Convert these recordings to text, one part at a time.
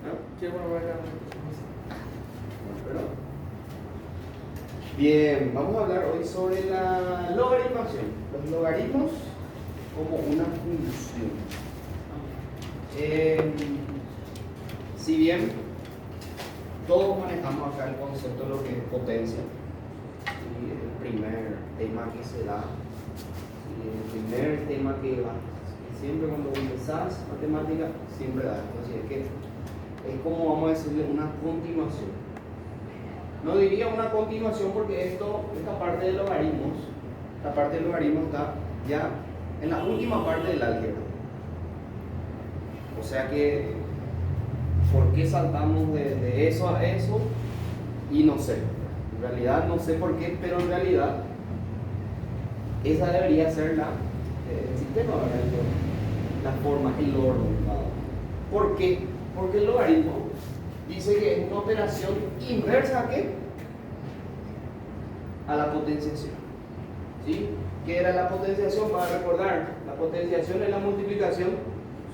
¿No? Sí, bueno, pero bien, vamos a hablar hoy sobre la logaritmación. Los logaritmos como una función. Si bien todos manejamos acá el concepto de lo que es potencia, y el primer tema que se da, y el primer tema que va, siempre cuando empezás matemática, siempre da esto, así es que es como, vamos a decirle, una continuación. No diría una continuación porque esta parte de logaritmos, la parte de logaritmos está ya en la última parte del álgebra. O sea que, ¿por qué saltamos de eso a eso? Y no sé. En realidad no sé por qué, pero en realidad esa debería ser el sistema, ¿verdad? La forma, el orden. ¿Por qué? Porque el logaritmo dice que es una operación inversa ¿a qué? A la potenciación. ¿Sí? ¿Qué era la potenciación? Para recordar, la potenciación es la multiplicación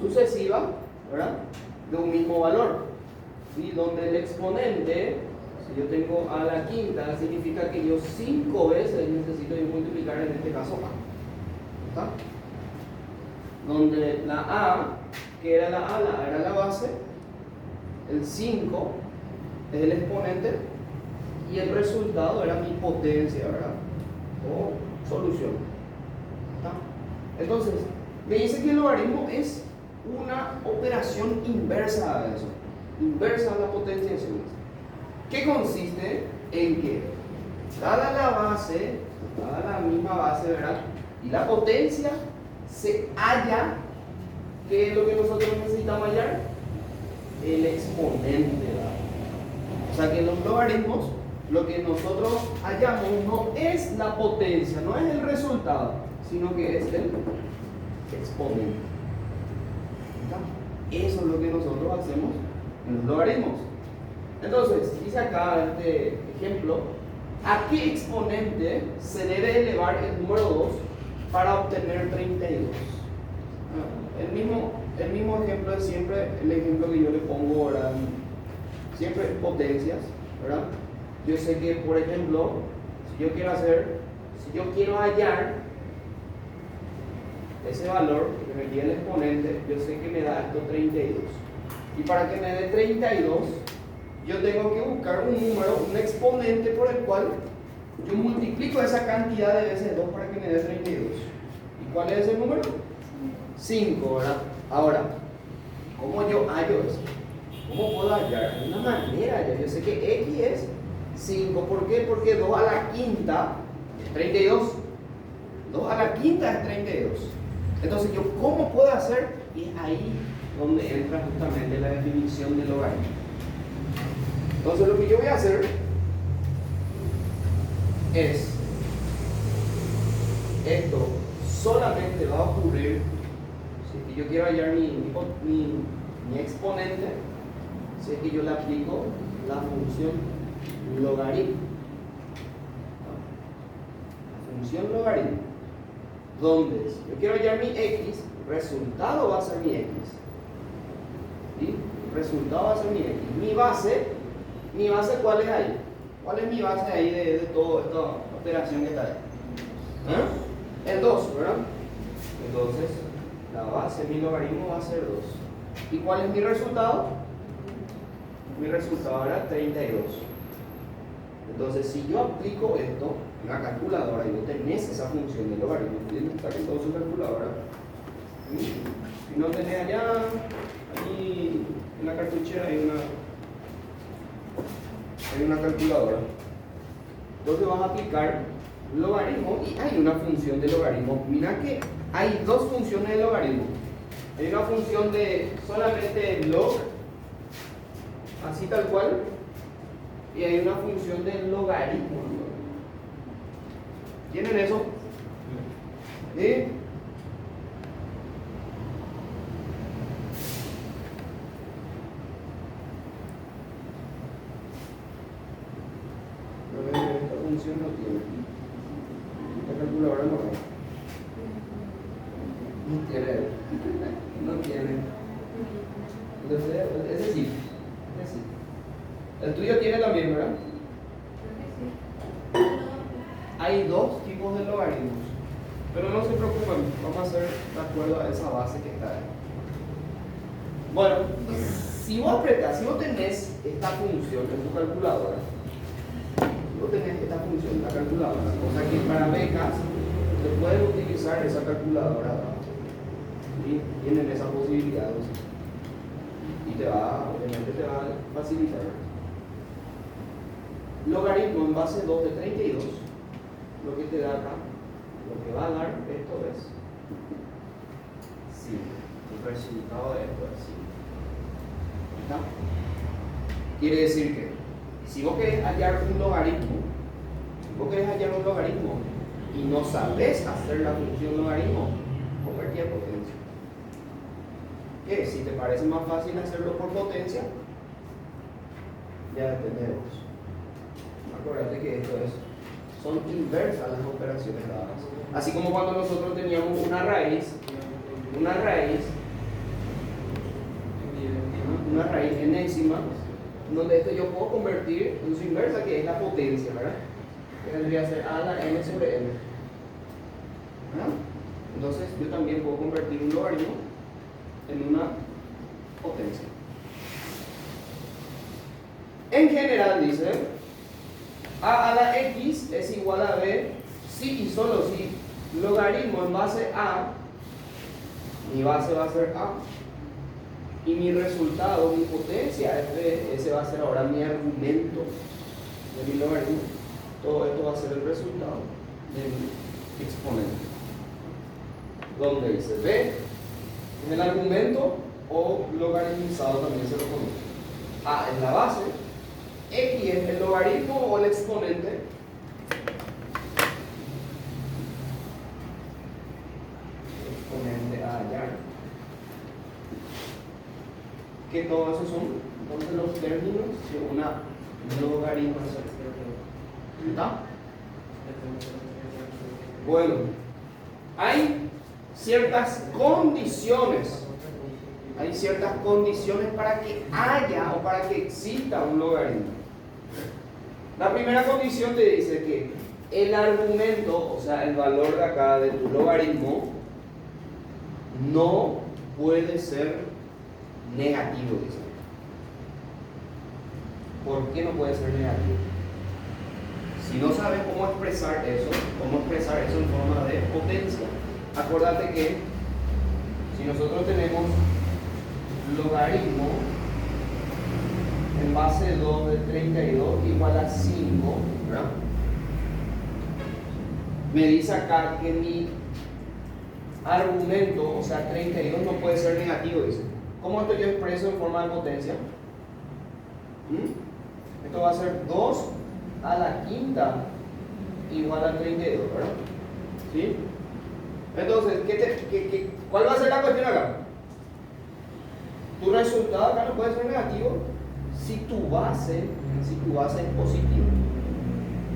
sucesiva, ¿verdad?, de un mismo valor. ¿Sí? Donde el exponente, si yo tengo a la quinta, significa que yo 5 veces necesito multiplicar, en este caso a. ¿Está? Donde la a, que era la a, era la base, el 5 es el exponente y el resultado era mi potencia, ¿verdad? O solución. ¿Está? Entonces, me dice que el logaritmo es una operación inversa a eso, inversa a la potenciación. ¿Qué consiste en que, dada la base, dada la misma base, ¿verdad?, y la potencia, se halla, ¿qué es lo que nosotros necesitamos hallar? El exponente, ¿verdad? O sea que en los logaritmos lo que nosotros hallamos no es la potencia, no es el resultado, sino que es el exponente. Eso es lo que nosotros hacemos en los logaritmos. Entonces, dice acá este ejemplo: ¿a qué exponente se debe elevar el número 2 para obtener 32? El mismo ejemplo es siempre el ejemplo que yo le pongo, ¿verdad? Siempre potencias, ¿verdad? Yo sé que, por ejemplo, si yo quiero hallar ese valor que me dio el exponente, yo sé que me da esto 32. Y para que me dé 32, yo tengo que buscar un número, un exponente por el cual yo multiplico esa cantidad de veces 2 para que me dé 32. ¿Y cuál es ese número? 5, ¿verdad? Ahora, ¿cómo yo hallo eso? ¿Cómo puedo hallar? De una manera, yo sé que X es 5. ¿Por qué? Porque 2 a la quinta es 32. 2 a la quinta es 32. Entonces, ¿yo cómo puedo hacer? Y es ahí donde entra justamente la definición del logaritmo. Entonces, lo que yo voy a hacer es, esto solamente va a ocurrir si yo quiero hallar mi exponente, si es que yo le aplico la función logaritmo. La función logaritmo, donde si yo quiero hallar mi x, el resultado va a ser mi x. ¿Sí? El resultado va a ser mi x. Mi base, ¿cuál es ahí? ¿Cuál es mi base ahí de toda esta operación que está ahí? El 2, ¿verdad? Entonces, la base de mi logaritmo va a ser 2. ¿Y cuál es mi resultado? Mi resultado era 32. Entonces, si yo aplico esto en la calculadora y vos tenés esa función de logaritmo, tienes que estar en toda su calculadora. Si no tenés allá, aquí en la cartuchera hay una calculadora. Entonces vas a aplicar logaritmo y hay una función de logaritmo. Mira que hay dos funciones de logaritmo. Hay una función de solamente log, así tal cual, y hay una función de logaritmo. ¿Tienen eso? ¿Sí? Esta función no tiene. Esta calculadora no tiene. No tiene. Entonces, es decir, Este sí. El tuyo tiene también, ¿verdad? Hay dos tipos de logaritmos. Pero no se preocupen, vamos a hacer de acuerdo a esa base que está ahí. Bueno, si vos apretás, si vos tenés esta función en tu calculadora, si vos tenés esta función en la calculadora, o sea que para becas te pueden utilizar esa calculadora, ¿sí? Tienen esa posibilidad, y obviamente te va a facilitar. Logaritmo en base 2 de 32, lo que te da acá, lo que va a dar esto es 5. El resultado de esto es 5. ¿Está? Quiere decir que si vos querés hallar un logaritmo, y no sabés hacer la función logaritmo, convertir a potencia. ¿Qué? Si te parece más fácil hacerlo por potencia, ya depende de vos. Acuérdate que son inversas las operaciones dadas. Así como cuando nosotros teníamos una raíz enésima, donde esto yo puedo convertir en su inversa, que es la potencia, ¿verdad? Que tendría que ser a la n sobre n. ¿Verdad? Entonces yo también puedo convertir un logaritmo en una potencia. En general dice, a la x es igual a b si y solo si logaritmo en base a, mi base va a ser a, y mi resultado, mi potencia es b, ese va a ser ahora mi argumento de mi logaritmo. Todo esto va a ser el resultado de mi exponente. Donde dice b es el argumento, o logaritmizado también se lo conoce. A es la base, x es el logaritmo o el exponente, a hallar. Que todos esos son entonces los términos de una logaritmación. ¿Está? Bueno, hay ciertas condiciones para que haya o para que exista un logaritmo. La primera condición te dice que el argumento, o sea, el valor de acá de tu logaritmo, no puede ser negativo, dice. ¿Por qué no puede ser negativo? Si no sabes cómo expresar eso en forma de potencia, acuérdate que si nosotros tenemos logaritmo en base 2 de 32 igual a 5, ¿verdad? Me dice acá que mi argumento, o sea 32, no puede ser negativo, dice. ¿Cómo esto yo expreso en forma de potencia? Esto va a ser 2 a la quinta igual a 32, ¿verdad? ¿Sí? Entonces, ¿cuál va a ser la cuestión acá? Tu resultado acá no puede ser negativo si tu base es positiva.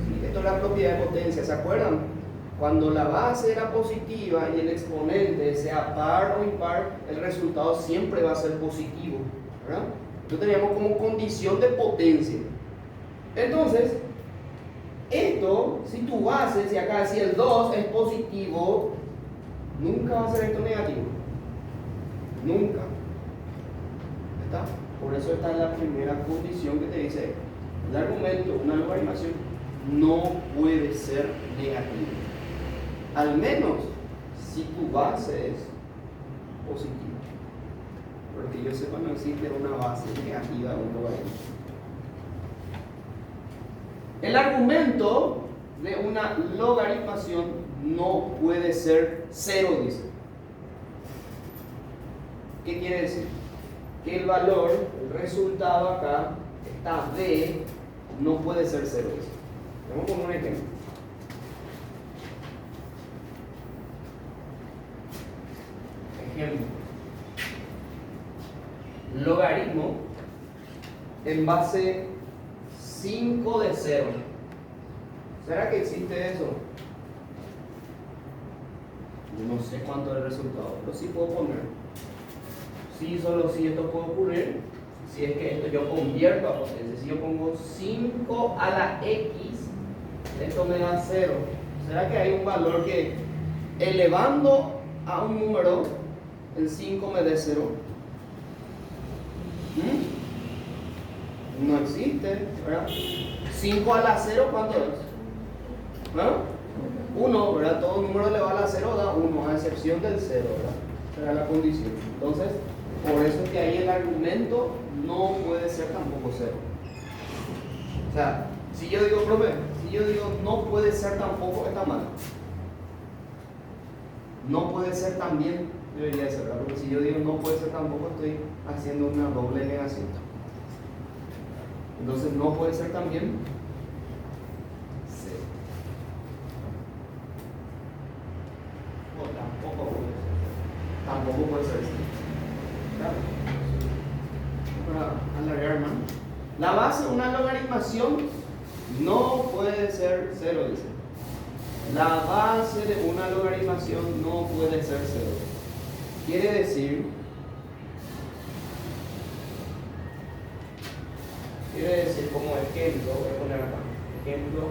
¿Sí? Esto es la propiedad de potencia, ¿se acuerdan? Cuando la base era positiva y el exponente sea par o impar, el resultado siempre va a ser positivo, ¿verdad? Esto teníamos como condición de potencia. Entonces, esto, si tu base, si el 2 es positivo, nunca va a ser esto negativo. Nunca. ¿Está? Por eso está en la primera condición que te dice, el argumento, una logaritmación, no puede ser negativo. Al menos si tu base es positiva. Porque yo sepa, no existe una base negativa de un logaritmo. El argumento de una logaritmación no puede ser 0, dice. ¿Qué quiere decir? Que el valor, el resultado acá, esta b, no puede ser 0, dice. Vamos a poner un ejemplo. Logaritmo en base 5 de 0. ¿Será que existe eso? Yo no sé cuánto es el resultado, pero sí puedo poner. Sí, solo si esto puede ocurrir, si es que esto yo convierto a potencia. Si yo pongo 5 a la x, esto me da 0. ¿Será que hay un valor que elevando a un número, el 5 me dé 0? No existe, ¿verdad? 5 a la 0, ¿cuánto es? ¿Ah? 1, ¿verdad? Todo número elevado a la 0 da 1, a excepción del 0, ¿verdad? Será la condición. Entonces, por eso es que ahí el argumento no puede ser tampoco 0. O sea, si yo digo, profe, si yo digo no puede ser tampoco, está mal. No puede ser también, debería ser, ¿verdad? Porque si yo digo no puede ser tampoco, estoy haciendo una doble negación. Entonces, no puede ser también 0. O tampoco puede ser. Tampoco puede ser 0. Para alargar más. La base de una logaritmación no puede ser 0, dice. La base de una logaritmación no puede ser 0. Quiere decir como ejemplo, voy a poner acá, ejemplo,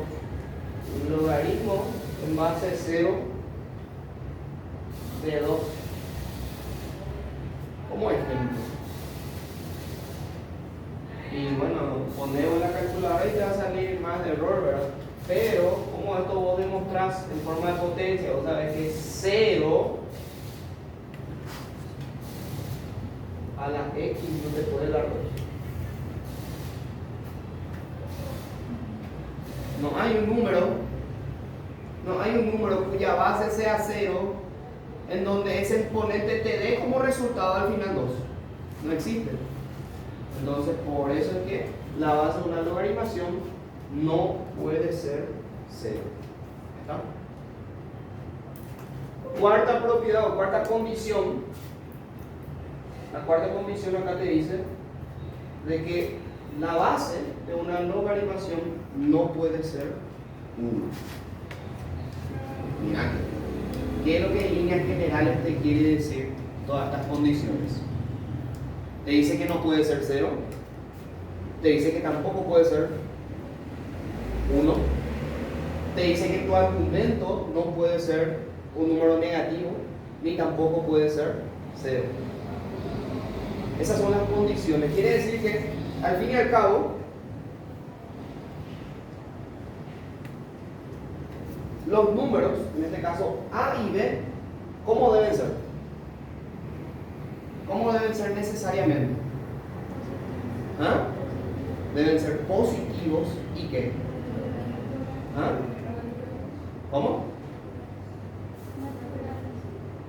un logaritmo en base 0 de 2. Como ejemplo. Y bueno, ponemos la calculadora y te va a salir más de error, ¿verdad? Pero, como esto vos demostrás en forma de potencia, vos sabés que 0 a la x no te puede dar 2. No hay un número cuya base sea 0 en donde ese exponente te dé como resultado al final 2. No existe. Entonces, por eso es que la base de una logaritmación no puede ser 0. ¿Está? Cuarta propiedad o cuarta condición. La cuarta condición acá te dice de que la base de una logaritmación no puede ser 1. Mira, ¿qué es lo que en líneas generales te quiere decir todas estas condiciones? Te dice que no puede ser 0, te dice que tampoco puede ser 1, te dice que tu argumento no puede ser un número negativo, ni tampoco puede ser 0. Esas son las condiciones. Quiere decir que, al fin y al cabo, los números, en este caso A y B, ¿cómo deben ser? ¿Cómo deben ser necesariamente? ¿Ah? Deben ser positivos y ¿qué? ¿Ah? ¿Cómo?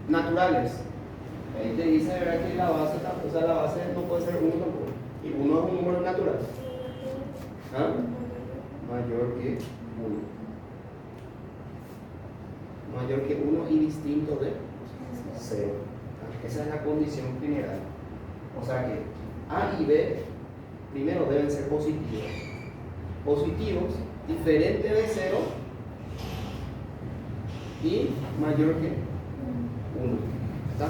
Naturales. Ahí te dice, ¿verdad?, que la base no puede ser 1 tampoco. Y 1 es un número natural. ¿Ah? Mayor que 1. Mayor que 1 y distinto de 0. Esa es la condición general. O sea que A y B primero deben ser positivos. Positivos, diferente de 0 y mayor que 1. ¿Está?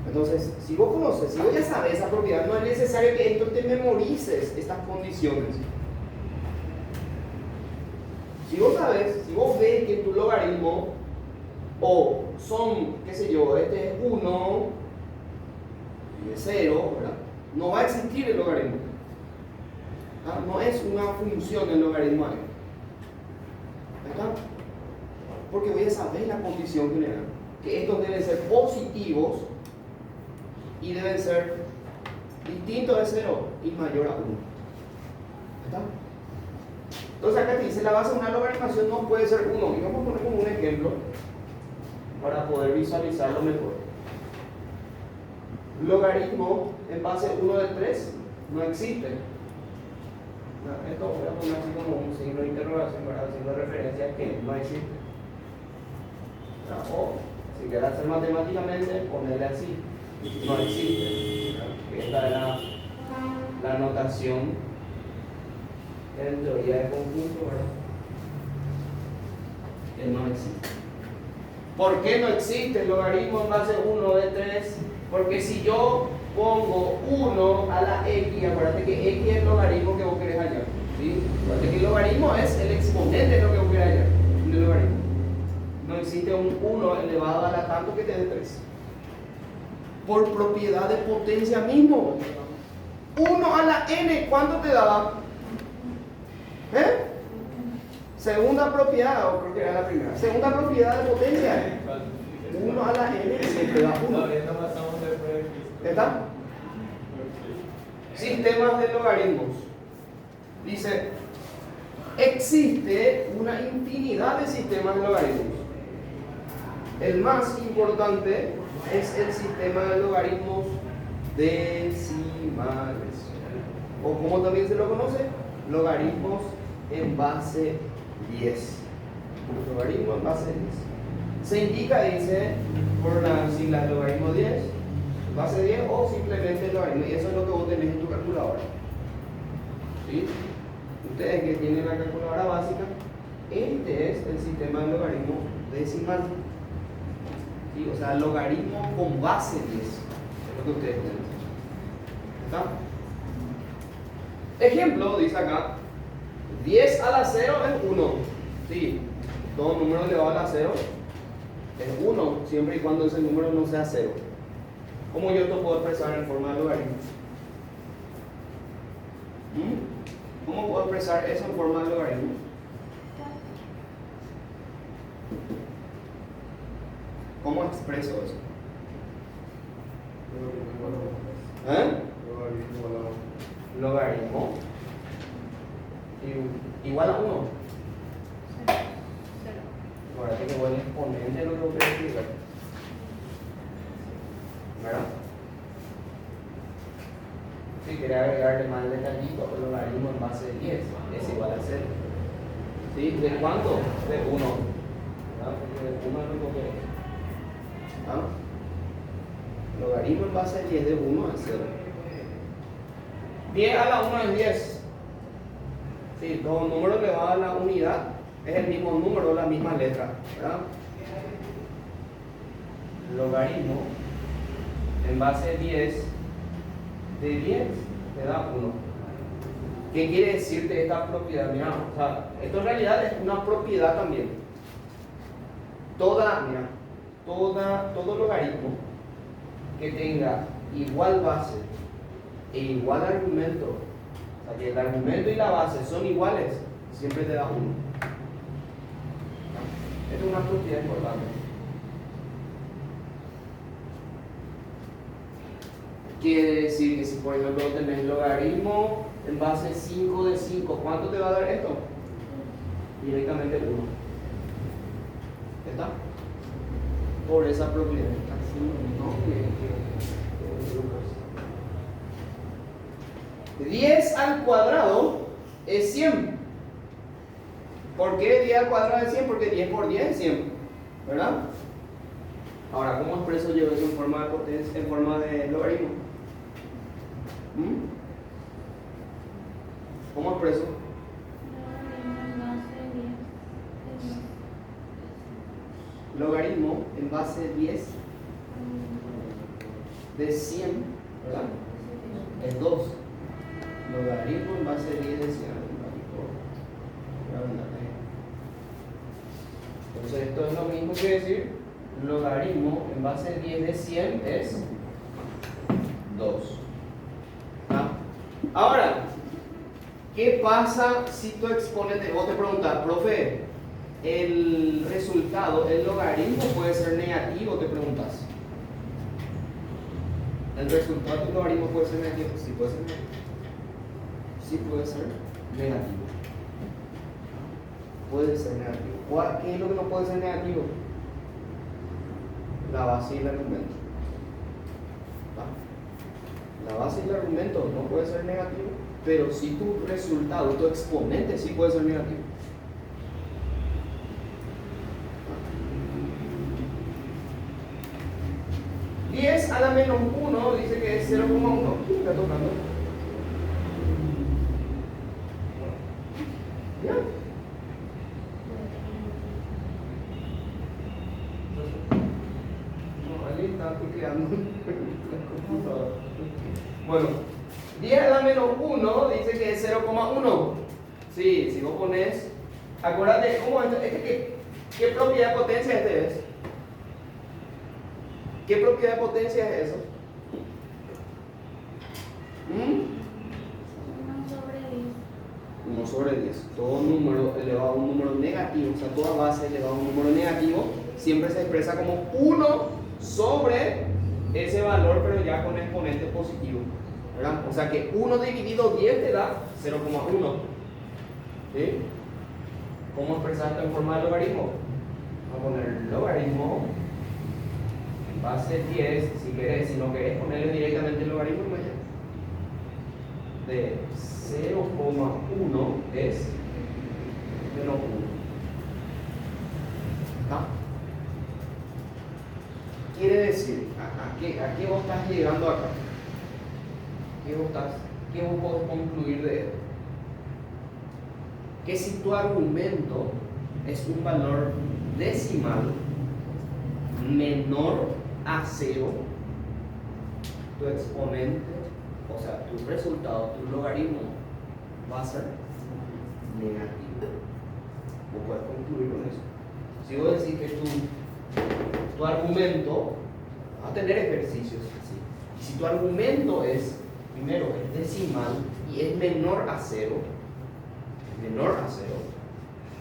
Entonces, si vos conoces, si vos ya sabes esa propiedad, no es necesario que esto te memorices estas condiciones. Si vos sabes, si vos ves que tu logaritmo o son, qué sé yo, este es 1 y es 0, ¿verdad? No va a existir el logaritmo. ¿Ah? No es una función el logaritmo ahí. ¿Verdad? Porque voy a saber la condición general, que estos deben ser positivos y deben ser distintos de 0 y mayor a 1. ¿Verdad? Entonces acá te dice la base de una logaritmación no puede ser 1. Y vamos a poner como un ejemplo para poder visualizarlo mejor. Logaritmo en base 1 de 3 no existe. Esto voy a poner así como un signo de interrogación, para haciendo referencia a que no existe. O si quieres hacer matemáticamente, ponerle así, no existe. Esta es la notación en teoría de conjunto, ¿verdad? Que no existe. ¿Por qué no existe el logaritmo en base 1 de 3? Porque si yo pongo 1 a la x, acuérdate que x es el logaritmo que vos querés hallar, ¿sí? Acuérdate que el logaritmo es el exponente de lo que vos querés hallar, el logaritmo. No existe un 1 elevado a la tanto que te dé 3. Por propiedad de potencia mismo. 1 a la n, ¿cuánto te daba? Segunda propiedad, o creo que era la primera. Segunda propiedad de potencia. 1 a la n siempre da 1. ¿Está? Sistemas de logaritmos. Dice, existe una infinidad de sistemas de logaritmos. El más importante es el sistema de logaritmos decimales, o como también se lo conoce, logaritmos en base 10. Logaritmo en base 10. Se indica, dice, por las siglas logaritmo 10, base 10 o simplemente logaritmo. Y eso es lo que vos tenés en tu calculadora. ¿Sí? Ustedes que tienen la calculadora básica, este es el sistema de logaritmo decimal. ¿Sí? O sea, logaritmo con base 10. Es lo que ustedes tienen. ¿Está? Ejemplo, dice acá, 10 a la 0 es 1. Sí, todo número elevado a la 0 es 1, siempre y cuando ese número no sea 0. ¿Cómo yo esto puedo expresar en forma de logaritmo? ¿Cómo puedo expresar eso en forma de logaritmo? ¿Cómo expreso eso? Logaritmo igual a 1. Ahora que voy a exponente de lo que voy a explicar. ¿Verdad? Si quería agregarle más detallito, el logaritmo en base de 10 es igual a 0. ¿Sí? ¿De cuánto? De 1. ¿Verdad? Porque de 1 es lo que es. ¿Ah? Logaritmo en base de 10 de 1 a 0. 10 a la 1 es 10. Sí, todo número elevado a la unidad es el mismo número, la misma letra, ¿verdad? Logaritmo en base de 10 te da 1. ¿Qué quiere decirte esta propiedad? Mira, o sea, esto en realidad es una propiedad también. Todo logaritmo que tenga igual base e igual argumento, o sea que el argumento y la base son iguales, siempre te da 1. Esta es una propiedad importante. Quiere decir que si por ejemplo tenés logaritmo en base 5 de 5, ¿cuánto te va a dar esto? Directamente 1. ¿Está? Por esa propiedad. Así no, 10 al cuadrado es 100. ¿Por qué 10 al cuadrado es 100? Porque 10 por 10 es 100, ¿verdad? Ahora, ¿cómo expreso yo eso en forma de potencia, en forma de logaritmo? ¿Cómo expreso? Logaritmo en base de 10 de 100, ¿verdad? Es 2. Logaritmo en base de 10 de 100. Entonces esto es lo mismo que decir logaritmo en base de 10 de 100 es 2. ¿Ah? Ahora, ¿qué pasa si tu exponente, vos te preguntas, profe, el resultado, el logaritmo puede ser negativo? Te preguntas. ¿El resultado del logaritmo puede ser negativo? Sí, puede ser negativo. Sí, puede ser negativo. Puede ser negativo. ¿Qué es lo que no puede ser negativo? La base y el argumento. ¿Va? La base y el argumento no puede ser negativo, pero sí tu resultado, tu exponente sí puede ser negativo. 10 a la menos 1 dice que es 0,1. Está tocando. ¿Ya? No, alguien está tecleando en la computadora. Bueno, 10 a la menos 1 dice que es 0,1. Sí, si vos pones, acuérdate, ¿cómo es? ¿Qué propiedad de potencia este es? ¿Qué propiedad de potencia es eso? 1 sobre 10. Todo número elevado a un número negativo, o sea, toda base elevada a un número negativo, siempre se expresa como 1 sobre ese valor, pero ya con exponente positivo, ¿verdad? O sea que 1 dividido 10 te da 0,1. ¿Sí? ¿Cómo expresar esto en forma de logaritmo? Vamos a poner logaritmo en base 10, si querés, si no querés ponerle directamente el logaritmo, de 0,1 es menos 1. ¿Está? Quiere decir, ¿a qué vos estás llegando acá? ¿Qué vos podés concluir de esto? Que si tu argumento es un valor decimal menor a 0, tu exponente, o sea, tu resultado, tu logaritmo, va a ser negativo. Vos puedes concluir con eso. Si vos decís que tu argumento, va a tener ejercicios así. Y si tu argumento es, primero, es decimal y es menor a 0,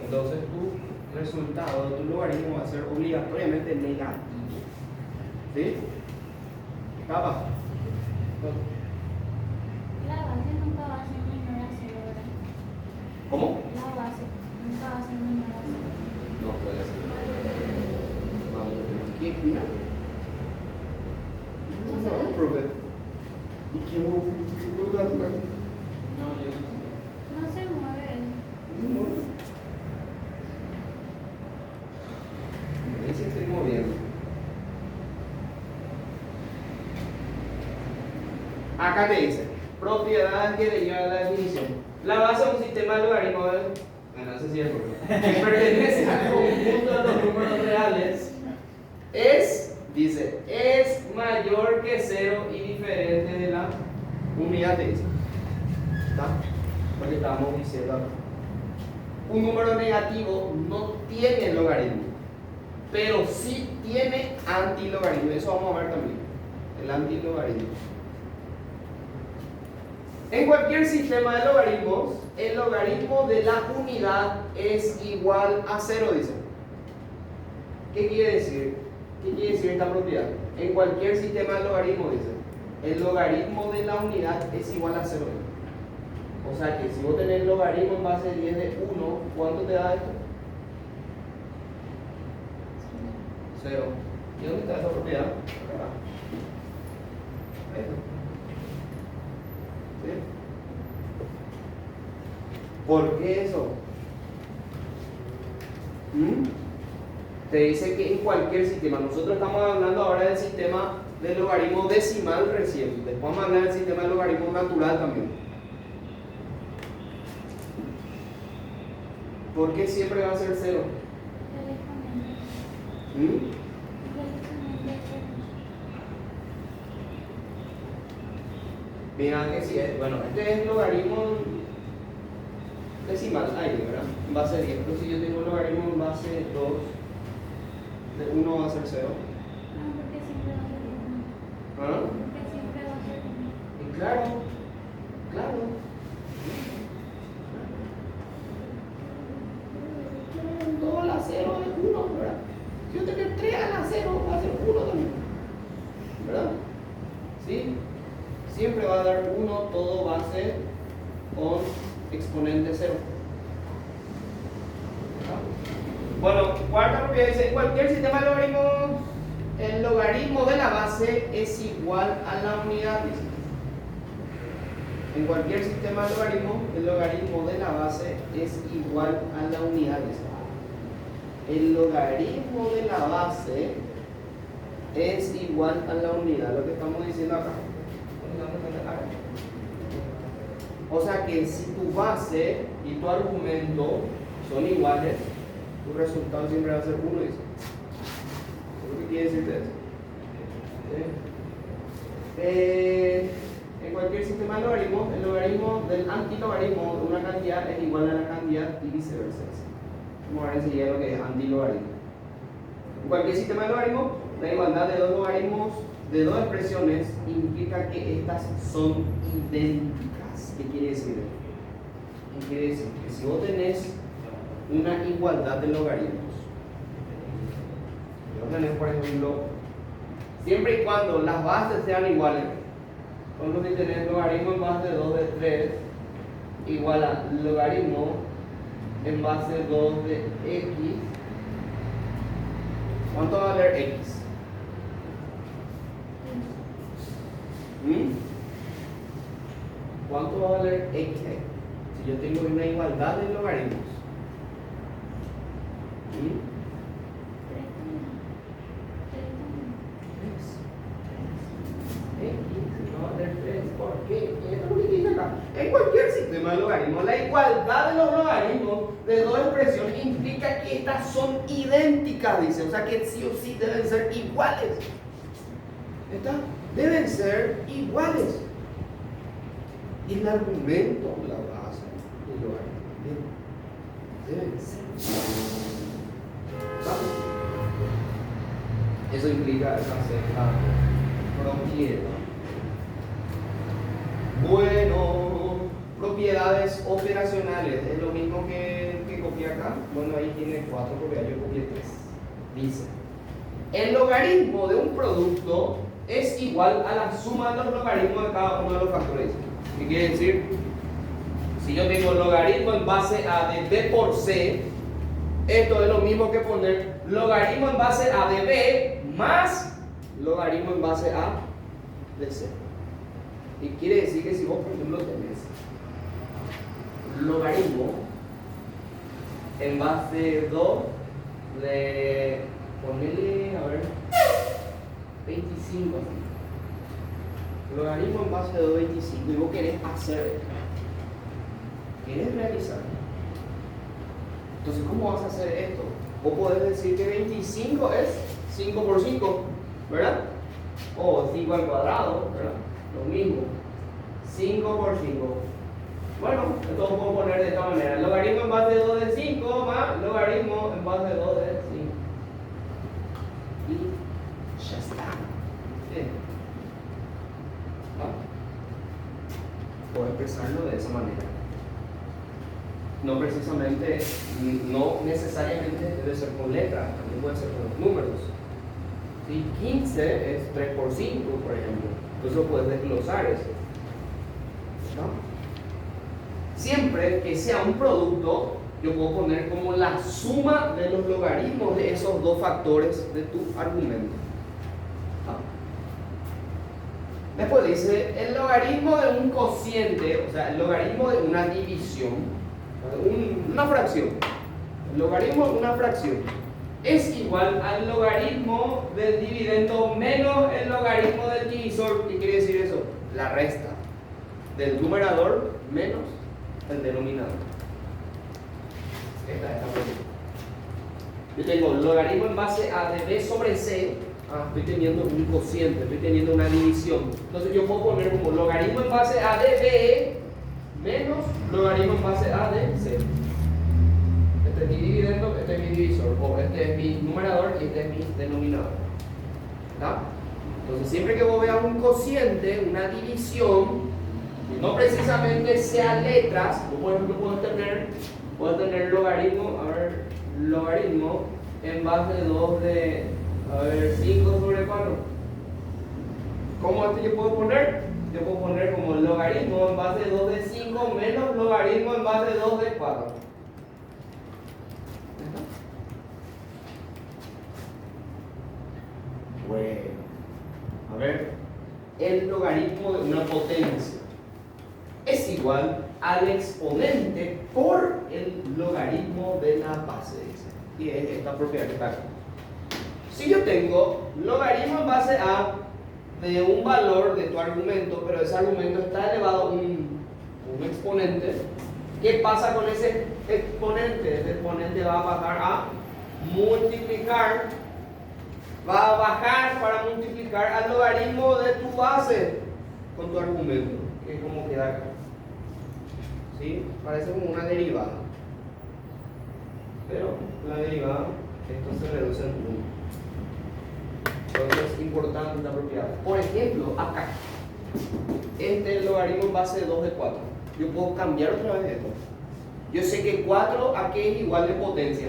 entonces tu resultado de tu logaritmo va a ser obligatoriamente negativo. ¿Sí? ¿Está abajo? La base nunca va a ser menor a 0, ¿verdad? ¿Cómo? La base nunca va a ser menor a 0. No puede ser. Vamos a tener que mirar. No, profe. ¿Y qué hubo? No se mueve. Ahí se estoy moviendo. Acá te dice, propiedad que deriva de la definición. La base de un sistema de logaritmos, bueno, eso sí es porque que pertenece al conjunto de los números reales, dice, es mayor que 0 y diferente de la unidad, te dice. ¿Está? Lo que estábamos diciendo acá. Un número negativo no tiene logaritmo, pero sí tiene antilogaritmo. Eso vamos a ver también, el antilogaritmo. En cualquier sistema de logaritmos, el logaritmo de la unidad es igual a 0, dice. ¿Qué quiere decir? ¿Qué quiere decir esta propiedad? En cualquier sistema de logaritmos, dice, el logaritmo de la unidad es igual a 0. O sea que si vos tenés logaritmo en base de 10 de 1, ¿cuánto te da esto? 0. ¿Y dónde está esa propiedad? Acá. Esto. ¿Sí? ¿Por qué eso? Te dice que en cualquier sistema, nosotros estamos hablando ahora del sistema del logaritmo decimal recién, después vamos a hablar del sistema del logaritmo natural también. ¿Por qué siempre va a ser 0? Mira que sí es, bueno, este es el logaritmo decimal, ahí, ¿verdad? En base 10, pero si yo tengo un logaritmo en base 2, de 1 va a ser 0. No, porque siempre va a ser 1. ¿Ah? Porque siempre va a ser 1. Y claro. Todo a la 0 es 1, ¿verdad? Si yo tengo 3 a la 0, va a ser 1 también, ¿verdad? ¿Sí? Siempre va a dar 1 todo base con exponente 0. Bueno, cuarta propiedad dice, en cualquier sistema de logaritmos, el logaritmo de la base es igual a la unidad, dice. En cualquier sistema de logaritmos, el logaritmo de la base es igual a la unidad, dice. El logaritmo de la base es igual a la unidad, lo que estamos diciendo acá. O sea que si tu base y tu argumento son iguales, tu resultado siempre va a ser 1, dice. ¿Qué quiere decir eso? en cualquier sistema de logaritmos, el logaritmo del antilogaritmo de una cantidad es igual a la cantidad y viceversa. Vamos a ver enseguida lo que es antilogaritmo. En cualquier sistema de logaritmos, la igualdad de dos logaritmos de dos expresiones implica que estas son idénticas. ¿Qué quiere decir? ¿Qué quiere decir? Que si vos tenés una igualdad de logaritmos, vos tenés, por ejemplo, siempre y cuando las bases sean iguales, por ejemplo, si tenés logaritmo en base de 2 de 3 igual a logaritmo en base de 2 de x, ¿cuánto va a valer x? ¿Cuánto va a valer x? Si yo tengo una igualdad de logaritmos. ¿Por qué? En cualquier sistema de logaritmos, la igualdad de los logaritmos de dos expresiones implica que estas son idénticas, dice. O sea que sí o sí deben ser iguales. Estas deben ser iguales. Y el argumento, la base del logaritmo, deben ser iguales. Eso implica esa propiedad. Bueno, propiedades operacionales, es lo mismo que copié acá. Bueno, ahí tiene 4 propiedades, yo copié 3. Dice, el logaritmo de un producto es igual a la suma de los logaritmos de cada uno de los factores. ¿Qué quiere decir? Si yo tengo logaritmo en base a de b por c, esto es lo mismo que poner logaritmo en base a de b más logaritmo en base a de c. Y quiere decir que si vos, por ejemplo, tenés logaritmo en base 2 de, ponele, a ver, 25 así. Logaritmo en base de 2 de 25 y vos querés hacer esto, querés realizar. Entonces, ¿cómo vas a hacer esto? Vos podés decir que 25 es 5 por 5, ¿verdad? O 5 al cuadrado, ¿verdad? Lo mismo, 5 por 5. Bueno, esto lo puedo poner de esta manera: logaritmo en base de 2 de 5 más logaritmo en base de 2 de 5. Y ya está. Bien. Puedo expresarlo de esa manera. No precisamente, no necesariamente debe ser con letras, también puede ser con los números. Si 15 es 3 por 5, por ejemplo. Entonces puedes desglosar eso, ¿no? Siempre que sea un producto, yo puedo poner como la suma de los logaritmos de esos dos factores de tu argumento, ¿no? Después dice el logaritmo de un cociente, o sea, el logaritmo de una división, una fracción. El logaritmo de una fracción es igual al logaritmo del dividendo menos el logaritmo del divisor. ¿Qué quiere decir eso? La resta del numerador menos el denominador. Esta es la pregunta. Yo tengo logaritmo en base a de b sobre c. Estoy teniendo un cociente, estoy teniendo una división. Entonces yo puedo poner como logaritmo en base a de b menos logaritmo en base a de c. Este es mi dividendo, este es mi divisor, o este es mi numerador y este es mi denominador. ¿Está? Entonces, siempre que vos veas un cociente, una división, no precisamente sea letras, vos por ejemplo puedes tener logaritmo, logaritmo en base de 2 de, 5 sobre 4. ¿Cómo esto yo puedo poner? Yo puedo poner como logaritmo en base de 2 de 5 menos logaritmo en base de 2 de 4. Bueno, a ver, el logaritmo de una potencia es igual al exponente por el logaritmo de la base, dice. Y es esta propiedad que está aquí. Si yo tengo logaritmo en base a de un valor de tu argumento, pero ese argumento está elevado a un exponente, ¿qué pasa con ese exponente? Ese exponente va a pasar a multiplicar, va a bajar para multiplicar al logaritmo de tu base. con tu argumento, que es como queda acá. ¿Sí? Parece como una derivada. Pero la derivada, esto se reduce en 1. Entonces es importante esta propiedad. Por ejemplo, acá, este logaritmo en base de 2 de 4. Yo puedo cambiar otra vez esto. Yo sé que 4 aquí es igual de potencia.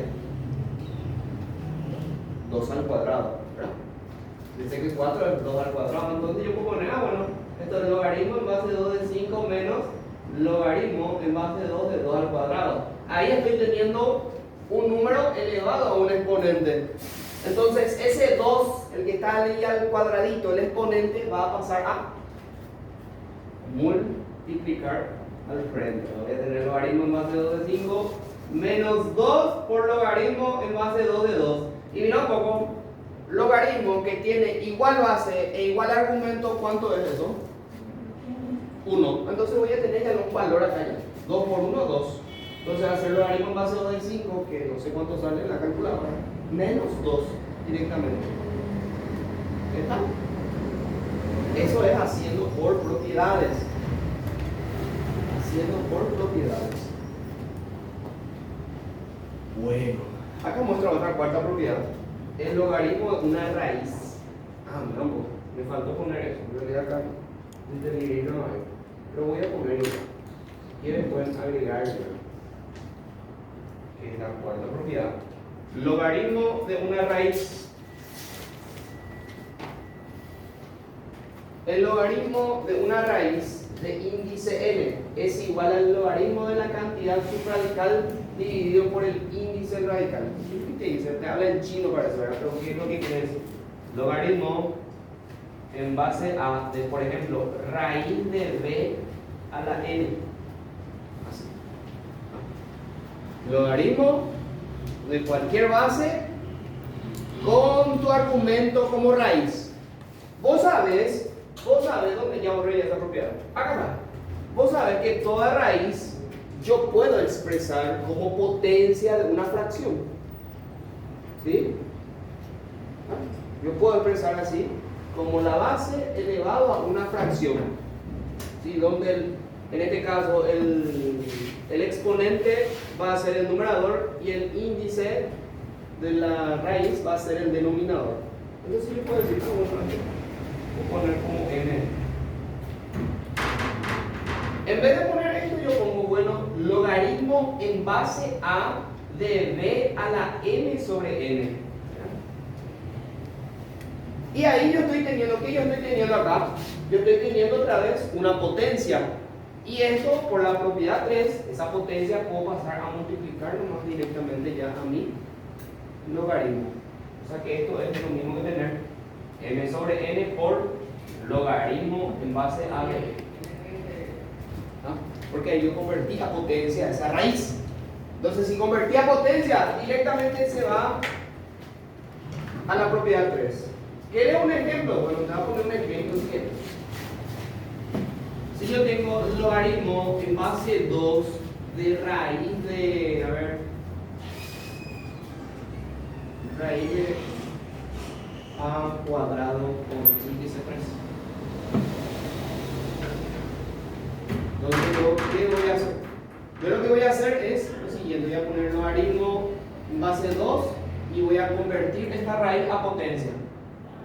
2 al cuadrado, ¿verdad? Yo sé que 4 es 2 al cuadrado. Entonces yo puedo poner, bueno, esto es logaritmo en base de 2 de 5 menos logaritmo en base de 2 de 2 al cuadrado. Ahí estoy teniendo un número elevado a un exponente. Entonces ese 2, el que está ahí al cuadradito, el exponente, va a pasar a multiplicar al frente. Voy a tener logaritmo en base de 2 de 5 menos 2 por logaritmo en base de 2 de 2. Y mira un poco, logaritmo que tiene igual base e igual argumento, ¿cuánto es eso? 1. Entonces voy a tener ya un valor acá ya. 2 por 1, 2. Entonces hacer logaritmo en base de 2 de 5, que no sé cuánto sale en la calculadora, menos 2 directamente. ¿Está? Eso es haciendo por propiedades. Haciendo por propiedades. Bueno, acá muestra otra cuarta propiedad. El logaritmo de una raíz. No, me faltó poner eso. En realidad acá no hay. Pero voy a poner eso. Y después agregar que es la cuarta propiedad. Logaritmo de una raíz. El logaritmo de una raíz de índice n es igual al logaritmo de la cantidad subradical dividido por el índice radical. ¿Qué te dice? Te habla en chino para eso, ¿verdad? Pero ¿qué es lo que quiere decir? Logaritmo en base a, de, por ejemplo, raíz de b a la n. Así. Logaritmo de cualquier base con tu argumento como raíz. Vos sabés dónde ya borré esa propiedad. Acá está. Vos sabés que toda raíz yo puedo expresar como potencia de una fracción. ¿Sí? Yo puedo expresar así, como la base elevado a una fracción. ¿Sí? Donde en este caso el exponente va a ser el numerador y el índice de la raíz va a ser el denominador. Entonces yo puedo decir como poner como n. En vez de poner esto yo pongo, bueno, logaritmo en base a de b a la n sobre n. Y ahí yo estoy teniendo, ¿qué yo estoy teniendo acá? Yo estoy teniendo otra vez una potencia. Y esto, por la propiedad 3, esa potencia puedo pasar a multiplicar nomás directamente ya a mi logaritmo. O sea que esto es lo mismo que tener m sobre n por logaritmo en base a b. Porque ahí yo convertí a potencia esa raíz. Entonces, si convertí a potencia, directamente se va a la propiedad 3. ¿Quieres un ejemplo? Bueno, te voy a poner un ejemplo siguiente. Si yo tengo logaritmo en base 2 de raíz de, raíz de a cuadrado por índice 3. Entonces, ¿qué voy a hacer? Yo lo que voy a hacer es lo siguiente: voy a poner logaritmo en base 2 y voy a convertir esta raíz a potencia.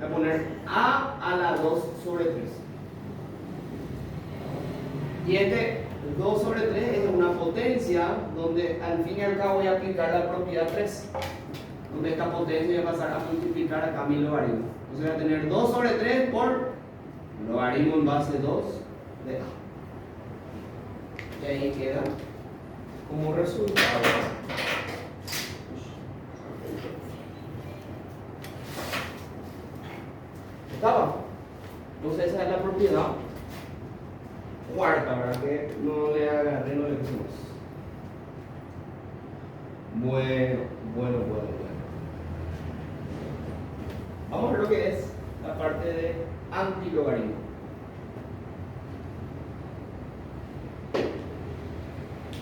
Voy a poner a la 2 sobre 3. Y este 2 sobre 3 es una potencia donde al fin y al cabo voy a aplicar la propiedad 3. Donde esta potencia va a pasar a multiplicar acá mi logaritmo. Entonces voy a tener 2 sobre 3 por logaritmo en base 2 de a. Y ahí queda como resultado. ¿Estaba? Entonces esa es la propiedad cuarta, ¿verdad? Que no le agarré, no le pusimos. Bueno. Vamos a ver lo que es la parte de antilogaritmo.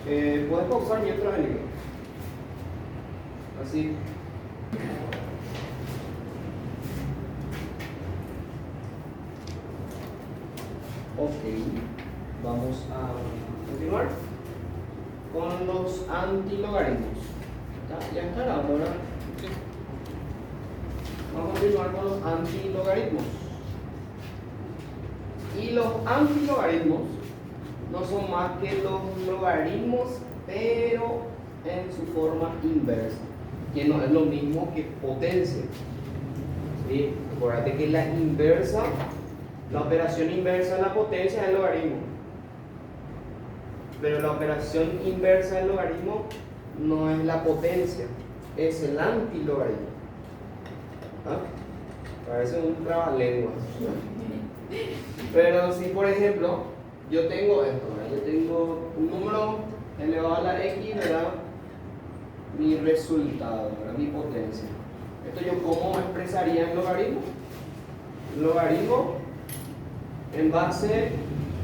Puedes pausar mientras venimos. Así. Ok, vamos a continuar con los antilogaritmos. Ya está grabando, ¿verdad? Sí. Vamos a continuar con los antilogaritmos. Y los antilogaritmos no son más que los logaritmos, pero en su forma inversa, que no es lo mismo que potencia. ¿Sí? Acuérdate que la inversa, la operación inversa de la potencia es el logaritmo, pero la operación inversa del logaritmo no es la potencia, es el antilogaritmo. ¿Ah? Parece un trabalenguas. Pero si por ejemplo yo tengo esto, ¿verdad? Yo tengo un número elevado a la x, ¿verdad? Mi resultado, ¿verdad? Mi potencia. Esto yo cómo expresaría en logaritmo. Logaritmo en base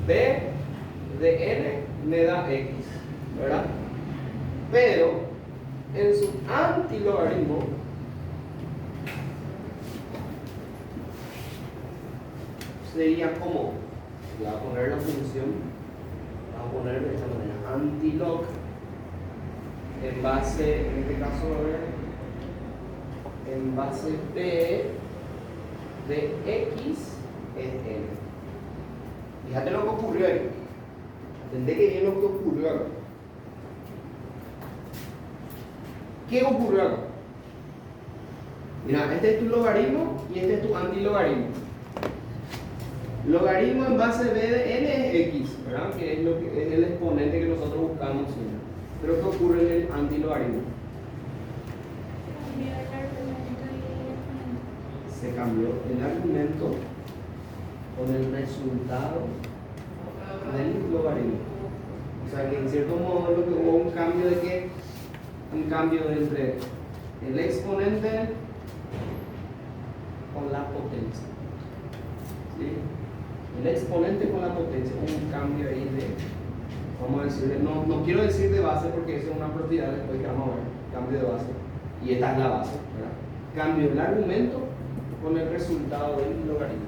b de n me da x, ¿verdad? Pero en su antilogaritmo sería como, voy a poner la función, voy a poner de esta manera, antilog en base, en este caso, a ver, en base b de x es n. Fíjate lo que ocurrió ahí. Atendé que bien lo que ocurrió acá. ¿Qué ocurrió acá? Mira, este es tu logaritmo y este es tu antilogaritmo. Logaritmo en base b de n es x, ¿verdad? Que es, lo que es el exponente que nosotros buscamos siempre. Pero ¿qué ocurre en el antilogaritmo? Se cambió el argumento con el resultado del logaritmo. O sea que en cierto modo lo que hubo un cambio de qué? Un cambio entre el exponente con la potencia. ¿Sí? El exponente con la potencia, un cambio ahí de, vamos a decirle, no quiero decir de base porque eso es una propiedad después que vamos a ver, cambio de base, y esta es la base, ¿verdad? Cambio el argumento con el resultado del logaritmo.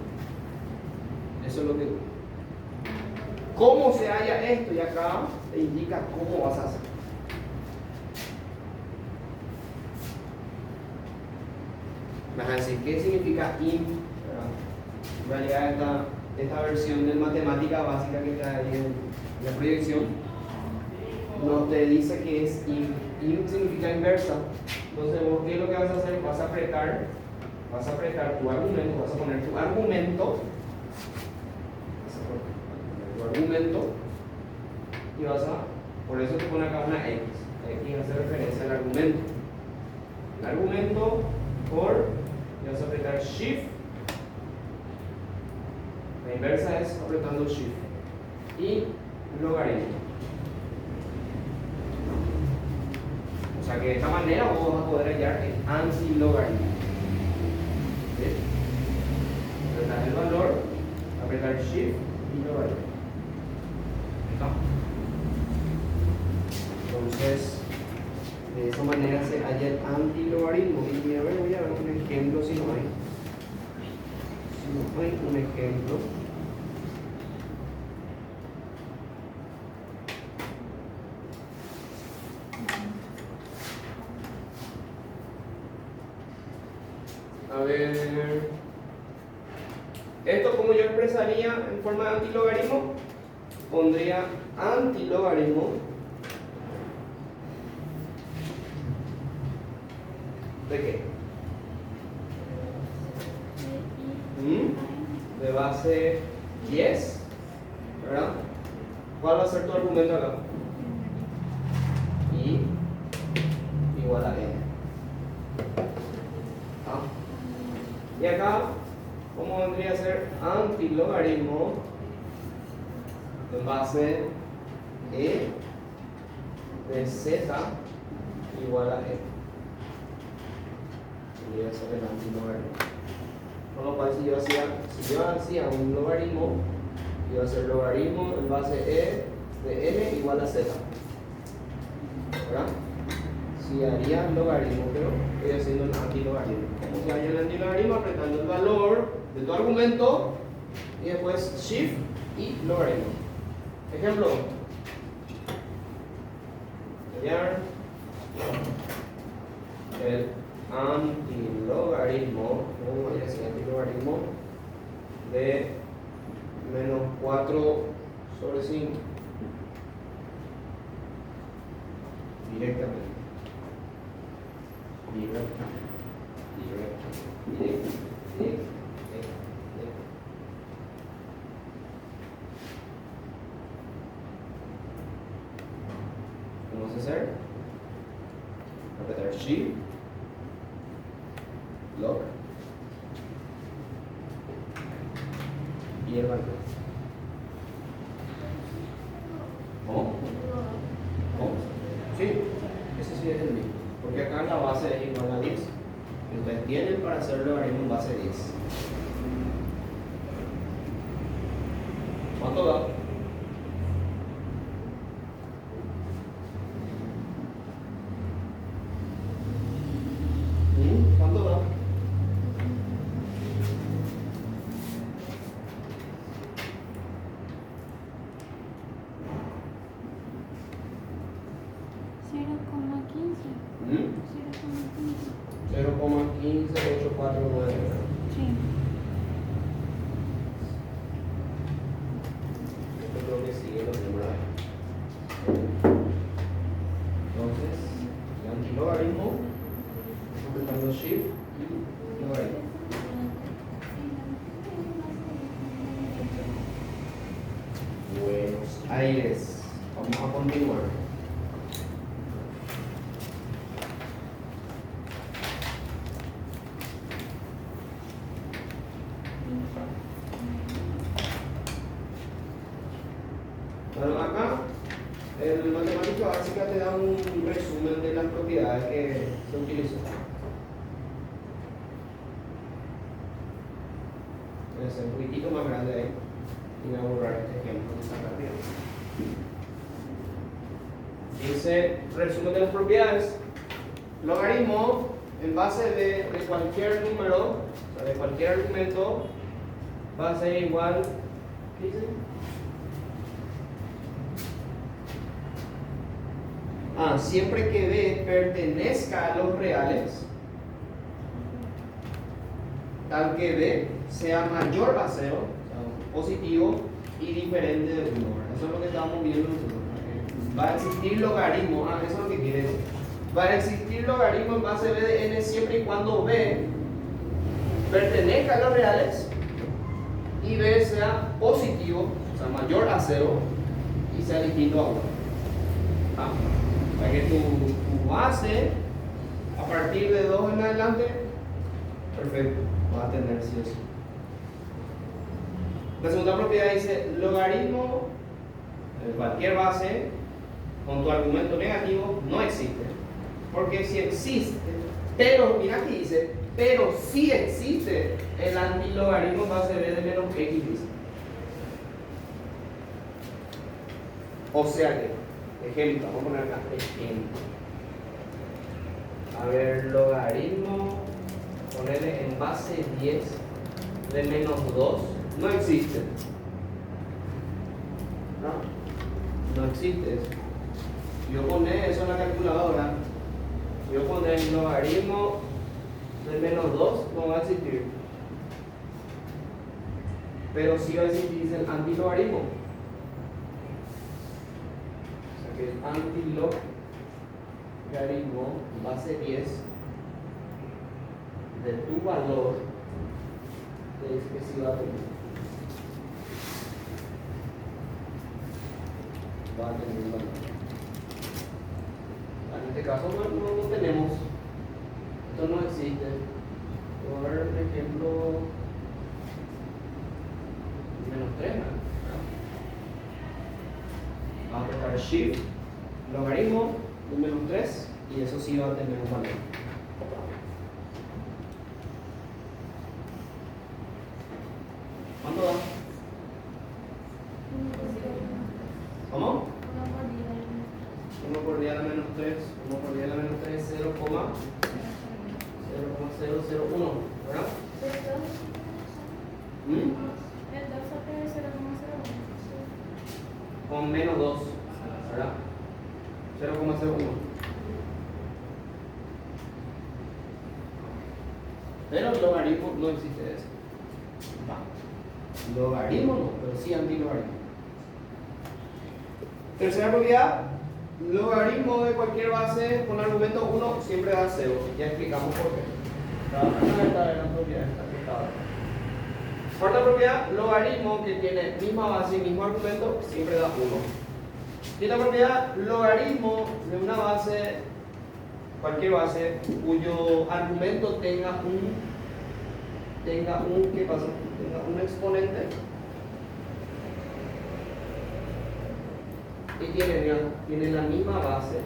Eso es lo que, cómo se halla esto, y acá te indica cómo vas a hacer. Vas a decir, ¿qué significa int? En realidad esta versión de matemática básica que está ahí en la proyección nos te dice que es int. Int significa inversa. Entonces vos, ¿qué es lo que vas a hacer? Vas a apretar tu argumento, vas a poner tu argumento, y vas a, por eso te pone acá una x. X hace referencia al argumento. El argumento por, y vas a apretar shift. La inversa es apretando shift y logaritmo. O sea que de esta manera vos vas a poder hallar el antilogaritmo. ¿Sí? Apretar el valor, apretar shift y logaritmo. ¿Está? Entonces, de esa manera se halla el antilogaritmo. Y a ver, voy a ver un ejemplo si no hay. Si no hay un ejemplo. A ver, esto como yo expresaría en forma de antilogaritmo, pondría antilogaritmo ¿de qué? De base 10, ¿verdad? ¿Cuál va a ser tu argumento acá? Y igual a n. ¿Ah? Y acá, ¿cómo vendría a ser antilogaritmo en base e de z igual a n? Podría ser el antilogaritmo. Con lo cual, si yo hacía un logaritmo, iba a ser logaritmo en base e de n igual a z, ¿verdad? Si haría logaritmo, pero estoy haciendo el antilogaritmo. ¿Cómo se halla el antilogaritmo? Apretando el valor de tu argumento y después shift y logaritmo. Ejemplo. Hallar el antilogaritmo, ¿cómo voy a decir antilogaritmo? De menos 4 sobre 5. Directamente. Directo. Vamos a hacer apretar Shift, Lock y el valor. ¿Cómo? ¿Cómo? Sí, ese sí es el mismo, porque acá la base es igual a 10. Entonces tienen para hacer el logaritmo en base 10. ¿Cuánto da? ¿Cuánto da? ¿Mm? 0,15849. Sí. Esto es lo que sigue los números. Entonces, el antilogaritmo, apretando Shift y logaritmo. Buenos Aires. Vamos a continuar. Bueno, acá el matemática básica te da un resumen de las propiedades que se utilizan. Voy a hacer un poquitito más grande ahí y voy a borrar este ejemplo que está acá arriba. Dice resumen de las propiedades. Logaritmo en base de cualquier número, o sea, de cualquier argumento, va a ser igual. ¿Qué dice? Siempre que B pertenezca a los reales, tal que B sea mayor a 0, o sea, positivo y diferente de 1. Eso es lo que estábamos viendo nosotros. Va a existir logaritmo, eso es lo que quiere decir. Va a existir logaritmo en base B de n siempre y cuando B pertenezca a los reales y B sea positivo, o sea, mayor a 0 y sea distinto a 1. Para que tu base, a partir de 2 en adelante, perfecto, va a tener sí o sí. La segunda propiedad dice logaritmo de cualquier base con tu argumento negativo no existe. Porque si existe, pero mira aquí dice, pero si existe el antilogaritmo en base B de menos x, dice. O sea que ejemplo, vamos a poner acá ejemplo. A ver, logaritmo, ponerle en base 10 de menos 2, no existe. No existe eso. Yo poner eso en la calculadora, yo poner el logaritmo de menos 2, no va a existir. Pero sí va a existir el antilogaritmo. Que el antilogaritmo base 10 de tu valor de expresiva va a tener un valor. En este caso no tenemos, esto no existe. Voy a ver un ejemplo menos 3. Vamos a apretar Shift, logaritmo de menos 3 y eso sí va a tener un valor. ¿Cuánto da? ¿Cómo? 1 por 10 a la menos 3, 1 por 10 a la menos 3, 0,001, ¿verdad? El 2 es 0,01. con menos 2, ¿verdad? 0,01. Pero logaritmo no existe eso. Va. Logaritmo no, pero sí antilogaritmo. Tercera propiedad, logaritmo de cualquier base con argumento 1 siempre da 0. Ya explicamos por qué. Esta es la propiedad que estaba. Cuarta propiedad, logaritmo que tiene misma base y mismo argumento siempre da 1. Quinta propiedad, logaritmo de una base, cualquier base, cuyo argumento tenga ¿qué pasa? Tenga un exponente y tiene la misma base,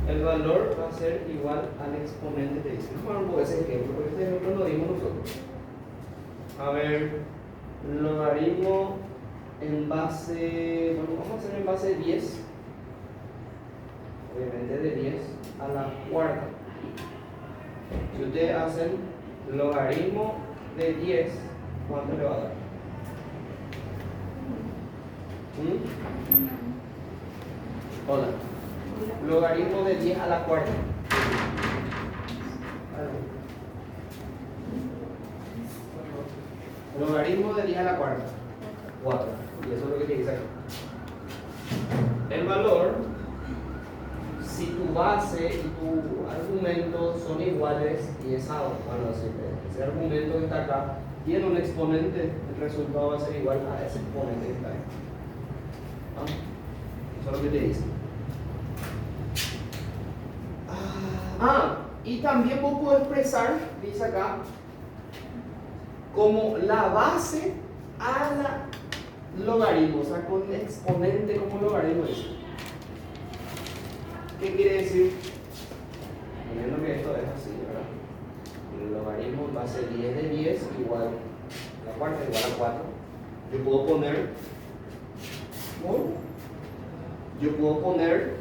el valor va a ser igual al exponente de ese. Vamos a poner ese ejemplo, porque este ejemplo lo dimos nosotros. A ver, logaritmo en base, bueno, vamos a hacer en base 10, obviamente de 10 a la cuarta. Si ustedes hacen logaritmo de 10, ¿cuánto le va a dar? Hola. Logaritmo de 10 a la cuarta. Logaritmo de 10 a la cuarta. 4. Y eso es lo que tiene que sacar. El valor, si tu base y tu argumento son iguales y ese argumento que está acá tiene un exponente, el resultado va a ser igual a ese exponente que está ahí. Eso es lo que te dice. Y también vos podés expresar, dice acá, como la base a la logaritmo, o sea, con el exponente como logaritmo. ¿Qué quiere decir? Poniendo que esto es así, ¿verdad? El logaritmo va a ser 10 de 10 igual a la cuarta igual a 4. Yo puedo poner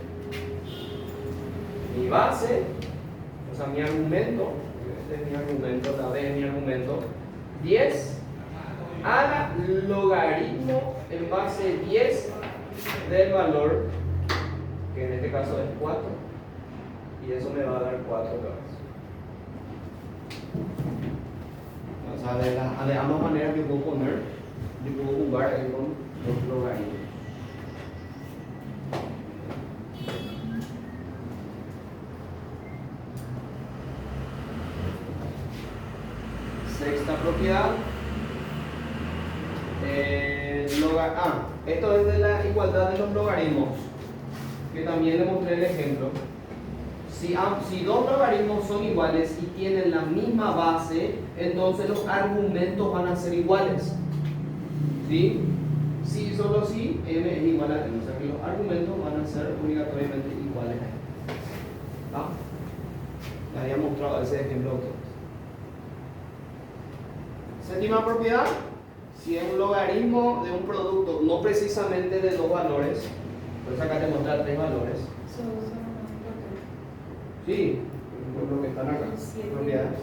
mi base, o sea, mi argumento, este es mi argumento, la B es mi argumento, 10 a la logaritmo en base 10 del valor, que en este caso es 4, y eso me va a dar 4 otra vez. O sea, de ambas maneras que puedo poner, yo puedo jugar ahí con los logaritmos. Sexta propiedad. Esto es de la igualdad de los logaritmos, que también le mostré el ejemplo. Si dos logaritmos son iguales y tienen la misma base, entonces los argumentos van a ser iguales. ¿Sí? Si solo si m es igual a n, o sea que los argumentos van a ser obligatoriamente iguales a n. Les había mostrado ese ejemplo a ustedes. Séptima propiedad, si es un logaritmo de un producto, no precisamente de dos valores, por eso acá te muestra 3 valores. Sí, por lo que están acá, propiedades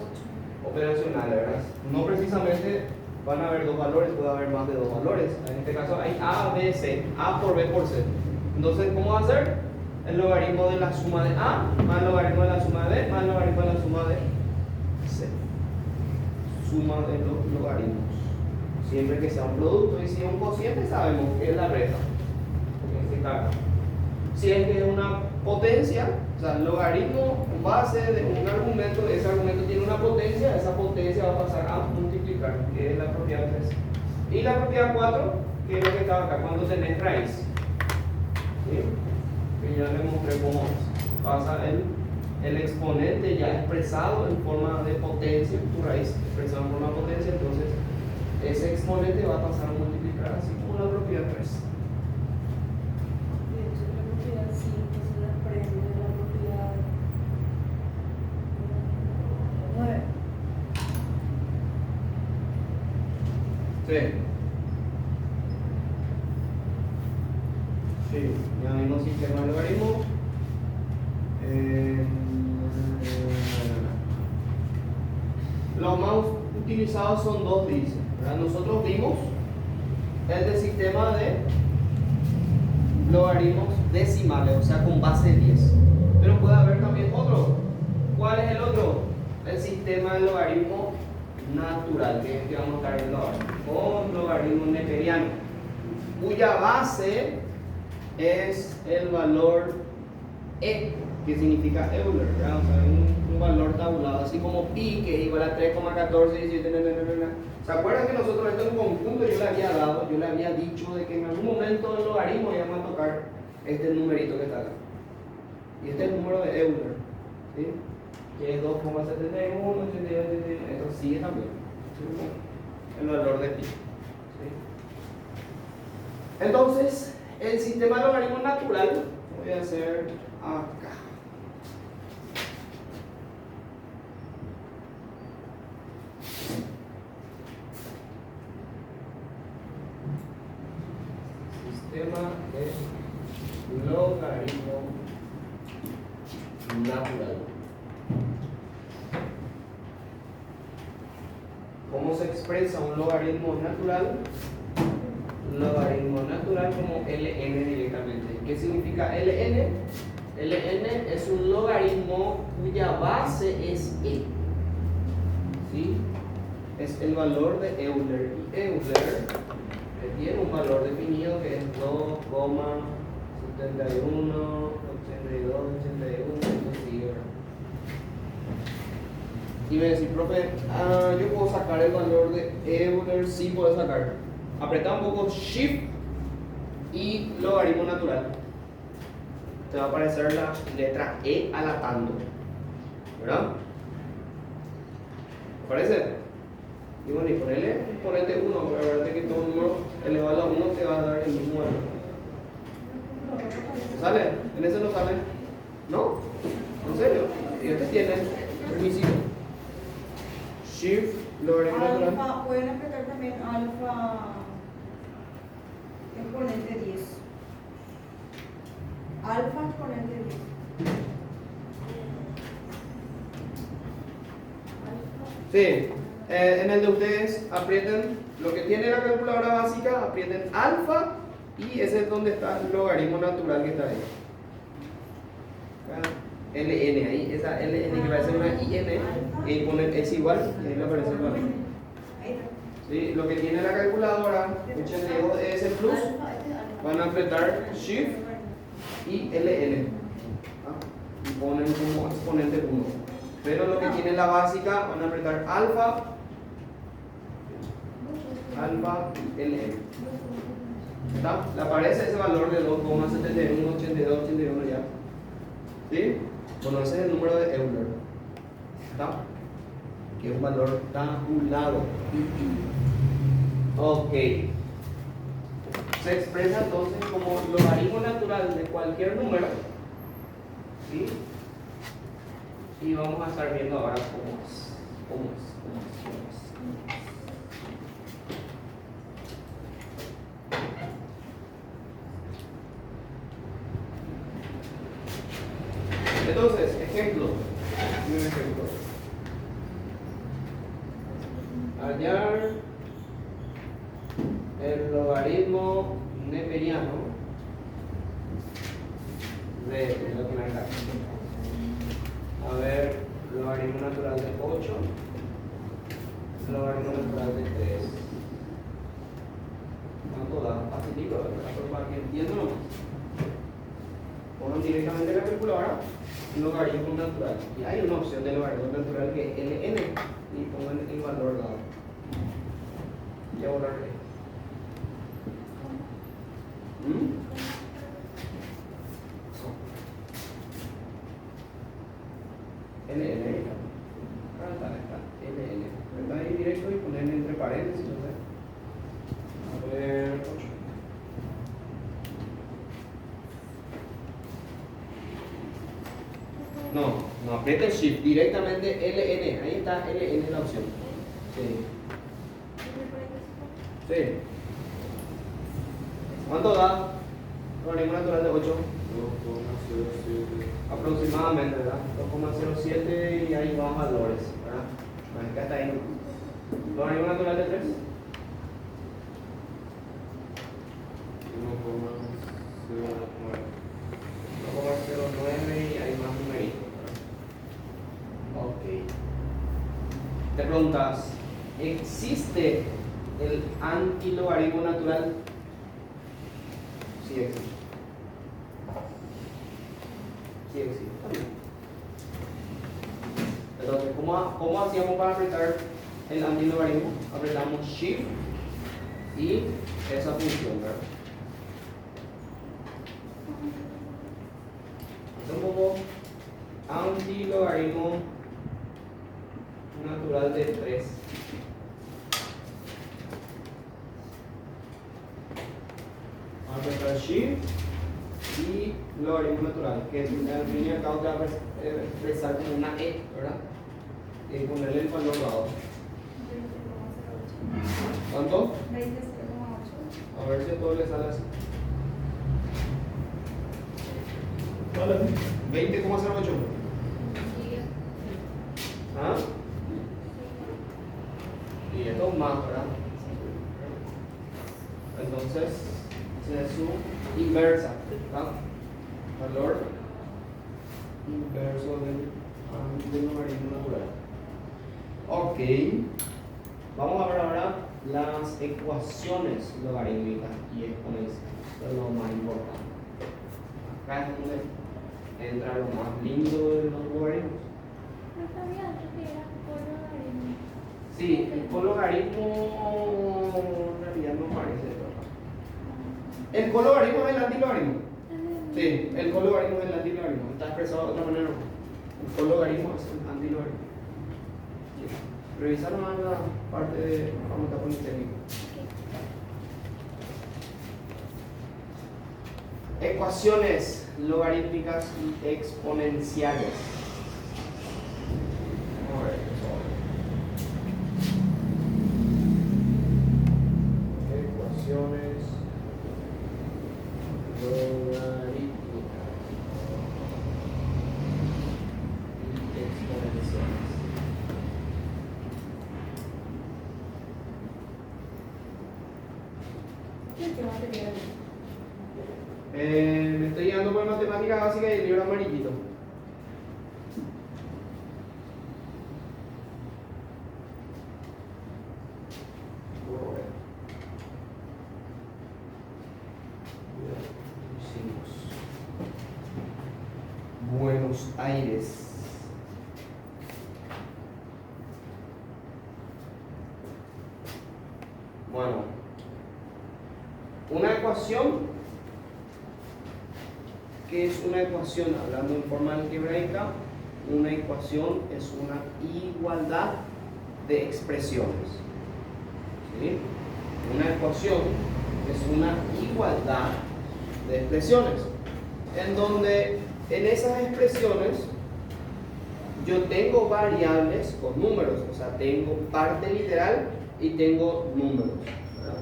operacionales, ¿verdad? No precisamente van a haber dos valores, puede haber más de dos valores. En este caso hay A, B, C, A por B por C. Entonces, ¿cómo va a ser? El logaritmo de la suma de A más el logaritmo de la suma de B más el logaritmo de la suma de C. Suma de los logaritmos. Siempre que sea un producto, y si es un cociente sabemos que es la recta. Si es que es una potencia, o sea, el logaritmo base de un argumento, ese argumento tiene una potencia, esa potencia va a pasar a multiplicar, que es la propiedad 3. Y la propiedad 4, que es lo que estaba acá, cuando tenés raíz. ¿Sí? Que ya les mostré cómo pasa el exponente ya expresado en forma de potencia, tu raíz expresada en forma de potencia, entonces ese exponente va a pasar a multiplicar así como la propiedad 3. De hecho, la propiedad 5 se desprende de la propiedad 9. Sí. Sí, ya mismo sistema de logaritmo. Los más utilizados son dos, dice. Nosotros vimos el de sistema de logaritmos decimales, o sea, con base 10. Pero puede haber también otro. ¿Cuál es el otro? El sistema de logaritmo natural, que es el que vamos a estar viendo ahora, o logaritmo neperiano, cuya base es el valor E, que significa Euler, ¿verdad? O sea, un valor tabulado, así como pi, que es igual a 3,1417. ¿Se acuerdan que nosotros esto en conjunto yo le había dado, yo le había dicho de que en algún momento del logaritmo íbamos a tocar este numerito que está acá? Y este es el número de Euler, ¿sí? Que es 2,71, esto sigue también, ¿sí? El valor de pi, ¿sí? Entonces, el sistema de logaritmo natural, voy a hacer acá. Sistema de logaritmo natural. ¿Cómo se expresa un logaritmo natural? Logaritmo natural como ln directamente. ¿Qué significa ln? ln es un logaritmo cuya base es e, ¿sí? Es el valor de Euler, y Euler tiene un valor definido que es 2,71, 82, 81, así, ¿verdad? Y me decís, profe, yo puedo sacar el valor de Euler. Sí, puedo sacar. Apretá un poco Shift y logaritmo natural. Te va a aparecer la letra E alatando, ¿verdad? ¿Te parece? Y bueno, y ponete 1, pero la verdad es que todo número elevado a 1 te va a dar el mismo valor. ¿Sale? ¿En ese no sale? ¿No? ¿En serio? Y este tiene permisivo. Shift, logaritmo natural. Alfa, pueden apretar también alfa exponente 10. Alfa exponente 10. Sí, en el de ustedes aprieten lo que tiene la calculadora básica, aprieten alfa y ese es donde está el logaritmo natural que está ahí. Acá, ln ahí, esa ln que parece una in, y ponen es igual y ahí le aparece el valor. Sí, lo que tiene la calculadora, 82 es el plus, van a apretar Shift y ln, ¿ah? Y ponen como exponente 1. Pero lo que tiene la básica, van a apretar alfa y ln. ¿Está? ¿Le aparece ese valor de 2,71, 82, 81 ya? ¿Sí? Bueno, ese es el número de Euler. ¿Está? Que es un valor tabulado. Ok. Se expresa entonces como logaritmo natural de cualquier número. ¿Sí? Y vamos a estar viendo ahora cómo es. Entonces, ejemplo. Un ejemplo. Hallar el logaritmo neperiano de lo que me acá. A ver, logaritmo natural de 8, logaritmo natural de 3. ¿Cuánto da? Facilito, ¿verdad? Para que entiendan nomás. Pongan directamente la calculadora, logaritmo natural. Y hay una opción de logaritmo natural que es ln. Y pongan el valor dado. Ya borraré. ln. Acá está. ln. Está ahí directo y poner entre paréntesis, no sé. A ver, 8. No aprieten Shift, directamente ln. Ahí está ln la opción. Sí. Sí. ¿Cuánto da? Logaritmo natural de 8. 2,07. Aproximadamente, ¿verdad? 2,07 y ahí van valores, ¿verdad? Bueno, acá está ahí. Logaritmo natural de 3. 1,09 y hay más numeritos. Ok. Te preguntas, ¿existe el antilogaritmo natural? Sí existe. Sí existe. Entonces, ¿cómo hacíamos para apretar el antilogaritmo? Apretamos Shift y esa función, ¿verdad? Entonces, antilogaritmo natural de 3. Vamos a apretar Shift y logaritmo natural, que al fin y al cabo te va a expresar como una E, ¿verdad? Y ponerle el valor dado. 20,08. ¿Cuánto? 20,08. A ver si todo le sale así. Vale. 20,08. ¿Ah? Y esto es más, ¿verdad? Entonces, es su inversa, ¿verdad? Valor inverso del logaritmo natural. Ok. Vamos a ver ahora las ecuaciones logarítmicas y exponenciales. Esto es lo más importante. Acá es donde entra lo más lindo de los logaritmos. No sabía antes que era por logaritmo. Sí, el cologaritmo en realidad no parece, ¿verdad? ¿El cologaritmo es el antilogaritmo? Sí, el cologaritmo es el antilogaritmo. Está expresado de otra manera. El cologaritmo es el antilogaritmo. Sí. Revisaron la parte de famosa politécnico. Ecuaciones logarítmicas y exponenciales. Vamos a ver eso ahora. Ecuaciones logarítmicas y exponenciales. ¿Qué material? Me estoy guiando por matemática básica y el libro amarillito. Buenos Aires. Bueno, una ecuación, ¿qué es una ecuación? Hablando en forma algebraica, una ecuación es una igualdad de expresiones. ¿Sí? Una ecuación es una igualdad de expresiones, en donde en esas expresiones yo tengo variables con números, o sea, tengo parte literal y tengo números, ¿verdad?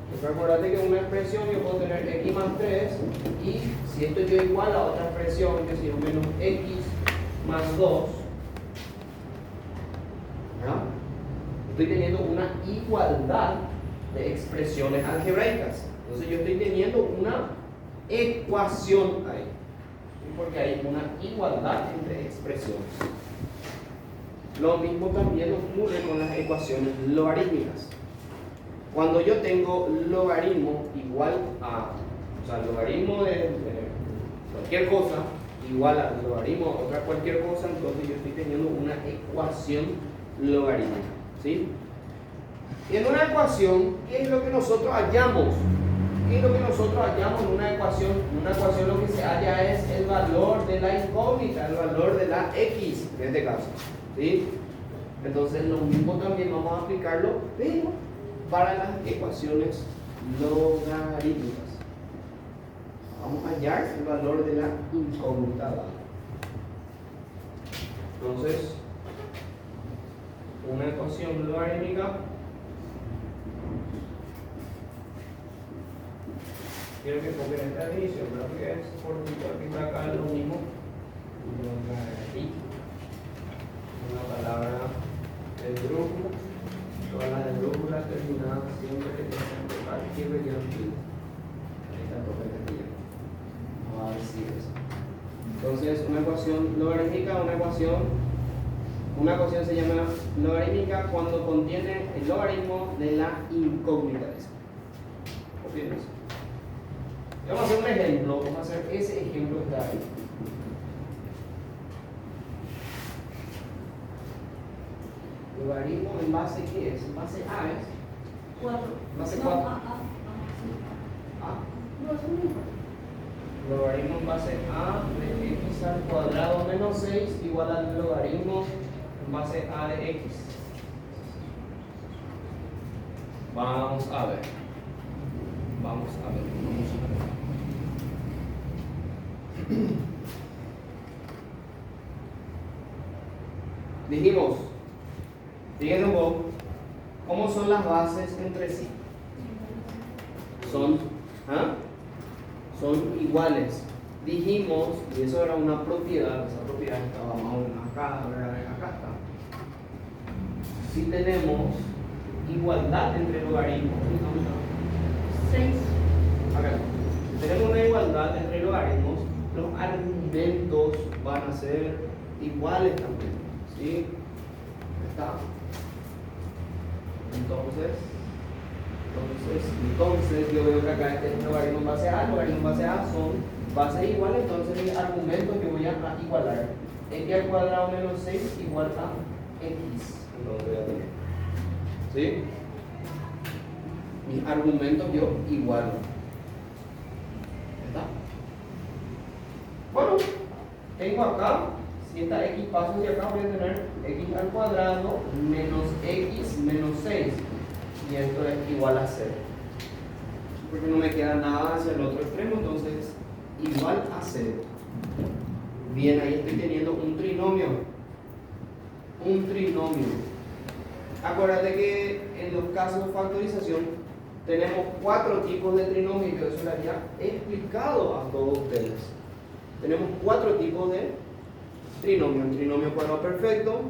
Entonces, acuérdate que en una expresión yo puedo tener x más 3 y si esto yo igual a otra expresión, que si yo menos x más 2, ¿verdad? Estoy teniendo una igualdad de expresiones algebraicas. Entonces yo estoy teniendo una ecuación ahí, porque hay una igualdad entre expresiones. Lo mismo también ocurre con las ecuaciones logarítmicas. Cuando yo tengo logaritmo igual a, o sea, logaritmo de cualquier cosa igual a logaritmo de otra cualquier cosa, entonces yo estoy teniendo una ecuación logarítmica, ¿sí? Y en una ecuación, ¿qué es lo que nosotros hallamos? ¿Qué es lo que nosotros hallamos en una ecuación? En una ecuación lo que se halla es el valor de la incógnita, el valor de la x, en este caso, ¿sí? Entonces lo mismo también vamos a aplicarlo, pero para las ecuaciones logarítmicas. Vamos a hallar el valor de la incógnita dada. Entonces, una ecuación logarítmica quiero que copien esta definición, ¿verdad? Porque es por acá lo mismo. Logaritmo. Una palabra de brújula. Todas las de brújula terminadas siempre que tengan total y rellenos. Ahí está todo el Entonces, una ecuación logarítmica, una ecuación se llama logarítmica cuando contiene el logaritmo de la incógnita esa. ¿Copien eso? Vamos a hacer un ejemplo, vamos a hacer ese ejemplo que está ahí. Logaritmo en base, ¿qué es? En base A es 4. base No, 4. A. A. No, es un número. Logaritmo en base A de x al cuadrado menos 6 igual al logaritmo en base A de x. Vamos a ver. Vamos a ver. Dijimos, fíjense un poco, ¿cómo son las bases entre sí? Son iguales. Dijimos, y eso era una propiedad, esa propiedad estaba más o menos acá, acá está. Si tenemos igualdad entre logaritmos, 6. acá, si tenemos una igualdad entre logaritmos, los argumentos van a ser iguales también, ¿sí? Está. Entonces yo veo que acá este es logaritmo en base A, logaritmo en base A son bases iguales, entonces mis argumentos que voy a igualar, x al cuadrado menos 6 igual a x, entonces voy a tener, ¿sí? Mis argumentos yo igualo. ¿Está? Bueno, tengo acá, si esta x pasa hacia acá, voy a tener x al cuadrado menos x menos 6. Y esto es igual a 0. Porque no me queda nada hacia el otro extremo, entonces igual a 0. Bien, ahí estoy teniendo un trinomio. Un trinomio. Acuérdate que en los casos de factorización tenemos 4 tipos de trinomio, y yo eso lo había explicado a todos ustedes. Tenemos 4 tipos de trinomio: el trinomio cuadrado perfecto,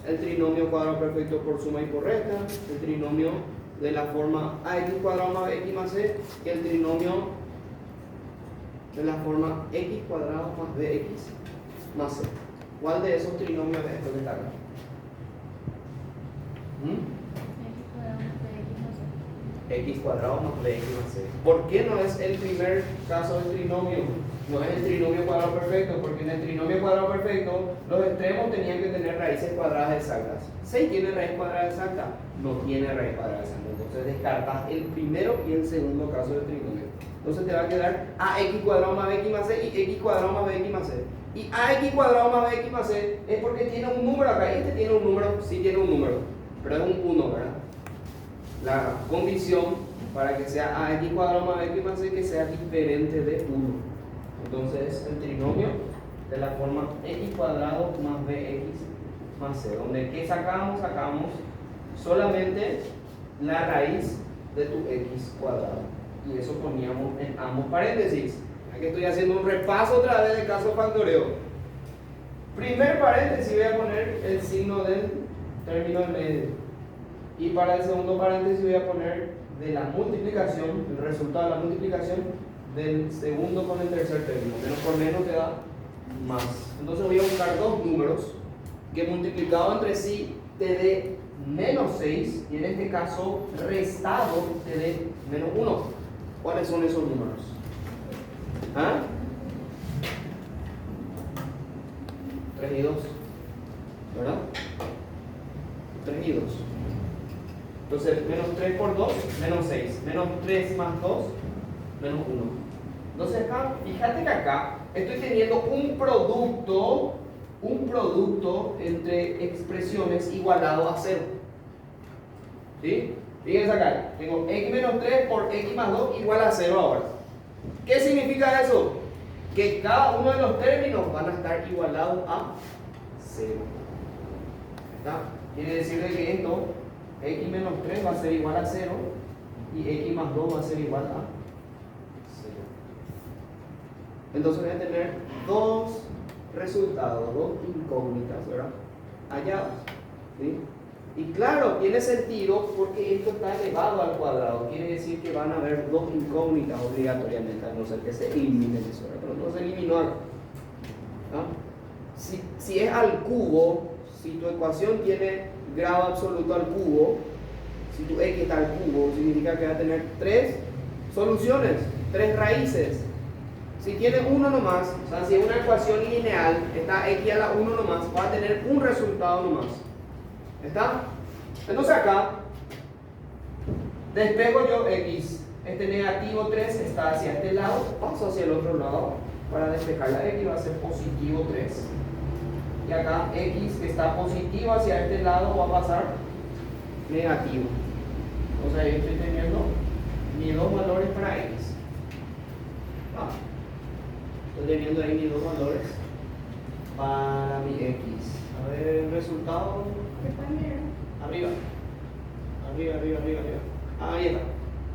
el trinomio cuadrado perfecto por suma y por resta, el trinomio de la forma ax cuadrado más bx más c, y el trinomio de la forma x cuadrado más bx más c. ¿Cuál de esos trinomios es esto que está acá? X cuadrado más bx más c. ¿Por qué no es el primer caso del trinomio? No es el trinomio cuadrado perfecto, porque en el trinomio cuadrado perfecto los extremos tenían que tener raíces cuadradas exactas. 6 tiene raíz cuadrada exacta, no tiene raíz cuadrada exacta. Entonces descartas el primero y el segundo caso del trinomio. Entonces te va a quedar ax cuadrado más bx más c y x cuadrado más bx más c. Y ax cuadrado más bx más c es porque tiene un número acá. Este tiene un número, sí tiene un número, pero es un 1, ¿verdad? La condición para que sea ax cuadrado más bx más c es que sea diferente de 1. Entonces el trinomio de la forma x cuadrado más bx más c, donde ¿qué sacamos? Sacamos solamente la raíz de tu x cuadrado, y eso poníamos en ambos paréntesis. Aquí estoy haciendo un repaso otra vez del caso factoreo. Primer paréntesis voy a poner el signo del término en medio, y para el segundo paréntesis voy a poner de la multiplicación, el resultado de la multiplicación del segundo con el tercer término. Menos por menos te da más. Entonces voy a buscar dos números que multiplicado entre sí te dé menos 6, y en este caso restado te dé menos 1. ¿Cuáles son esos números? ¿Ah? 3 y 2, ¿verdad? 3 y 2. Entonces, menos 3 por 2, menos 6. Menos 3 más 2, menos 1. Entonces acá, fíjate que acá estoy teniendo un producto entre expresiones igualado a 0. ¿Sí? Fíjense acá, tengo x menos 3 por x más 2 igual a 0 ahora. ¿Qué significa eso? Que cada uno de los términos van a estar igualados a 0. ¿Está? Quiere decir que esto, x menos 3 va a ser igual a 0 y x más 2 va a ser igual a 0. Entonces voy a tener dos resultados, dos incógnitas, ¿verdad? Halladas. ¿Sí? Y claro, tiene sentido porque esto está elevado al cuadrado. Quiere decir que van a haber dos incógnitas obligatoriamente, a no ser que se eliminen eso, ¿verdad? Pero no se eliminó acá. ¿Ah? Si es al cubo, si tu ecuación tiene grado absoluto al cubo, si tu x está al cubo, significa que va a tener 3 soluciones, 3 raíces. Si tiene uno nomás, o sea, si es una ecuación lineal, está x a la 1 nomás, va a tener un resultado nomás. ¿Está? Entonces acá, despejo yo x. Este negativo 3 está hacia este lado, paso hacia el otro lado. Para despejar la x va a ser positivo 3. Y acá x que está positivo hacia este lado va a pasar negativo. O sea, yo estoy teniendo mis dos valores para x. Estoy teniendo ahí mis dos valores para mi x. A ver el resultado. Arriba. Arriba. Ahí está.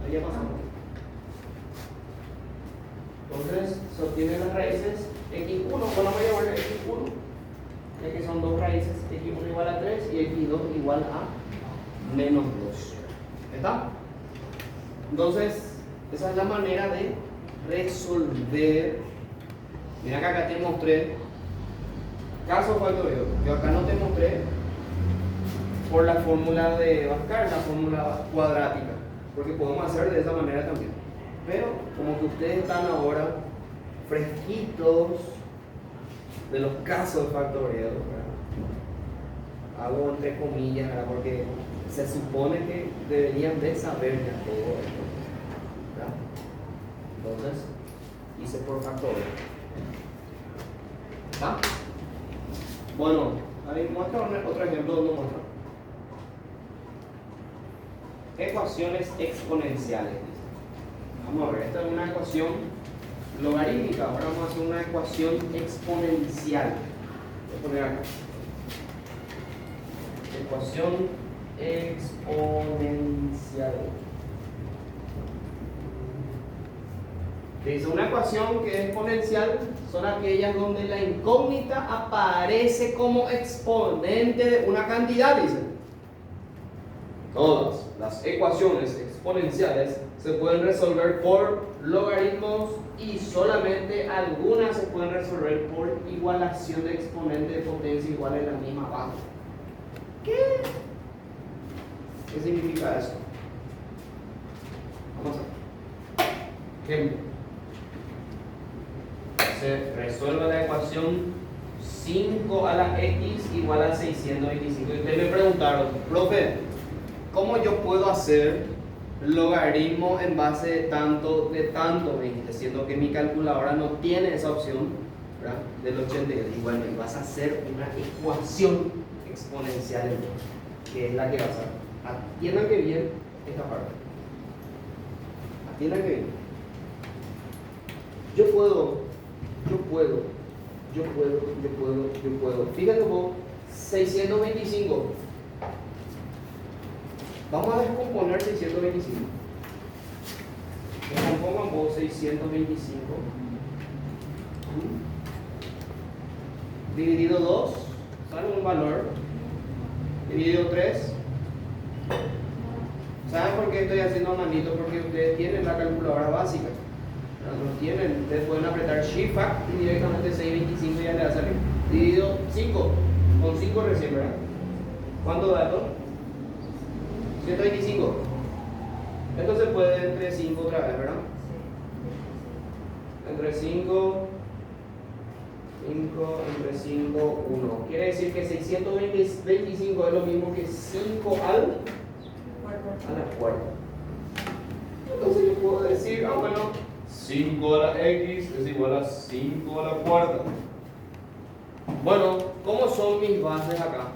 Ahí ya pasamos. Entonces, se obtienen las raíces x1. Bueno, voy a llamarle x1, ya que son dos raíces. X1 igual a 3 y x2 igual a menos 2. ¿Está? Entonces, esa es la manera de resolver. Mira que acá te mostré caso factorial. Yo acá no te mostré por la fórmula de Pascal, la fórmula cuadrática, porque podemos hacer de esa manera también. Pero como que ustedes están ahora fresquitos de los casos de factorial, hago entre comillas, ¿verdad? Porque se supone que deberían de saber ya todo esto, ¿verdad? Entonces hice por factorial. ¿Está? Bueno, ahí muestra otro ejemplo donde muestra ecuaciones exponenciales. Vamos a ver, esta es una ecuación logarítmica. Ahora vamos a hacer una ecuación exponencial. Voy a poner acá. Ecuación exponencial. Dice, una ecuación que es exponencial son aquellas donde la incógnita aparece como exponente de una cantidad, dice. Todas las ecuaciones exponenciales se pueden resolver por logaritmos y solamente algunas se pueden resolver por igualación de exponente de potencia igual en la misma base. ¿Qué significa eso? Vamos a ver. Ejemplo. Se resuelve la ecuación 5 a la x igual a 625. Y ustedes me preguntaron, profe, ¿cómo yo puedo hacer logaritmo en base de tanto? Me dijiste, siendo que mi calculadora no tiene esa opción, ¿verdad? Del 82. Y bueno, y vas a hacer una ecuación exponencial, que es la que vas a hacer. Atiendan que bien esta parte. Atiendan que bien. Yo puedo. Fíjate vos, 625. Vamos a descomponer 625. Descompongan vos 625. Dividido 2, sale un valor. Dividido 3. ¿Saben por qué estoy haciendo manito? Porque ustedes tienen la calculadora básica. No tienen, ustedes pueden apretar Shift y directamente 625 ya le va a salir. Dividido 5, con 5 recién, ¿verdad? ¿Cuánto da esto? 125. Esto se puede entre 5 otra vez, ¿verdad? Entre 5, entre 5, 1. Quiere decir que 625 es lo mismo que 5 a la cuarta. Entonces yo puedo decir, bueno, 5 a la x es igual a 5 a la cuarta. Bueno, ¿cómo son mis bases acá?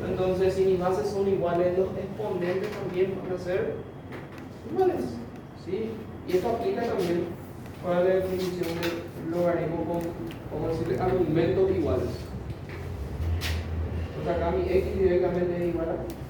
Entonces, si mis bases son iguales, los exponentes también van a ser iguales. ¿Sí? Y esto aplica también para la definición de logaritmo con, vamos a decirle, argumentos iguales. Entonces acá mi x directamente es igual a 4.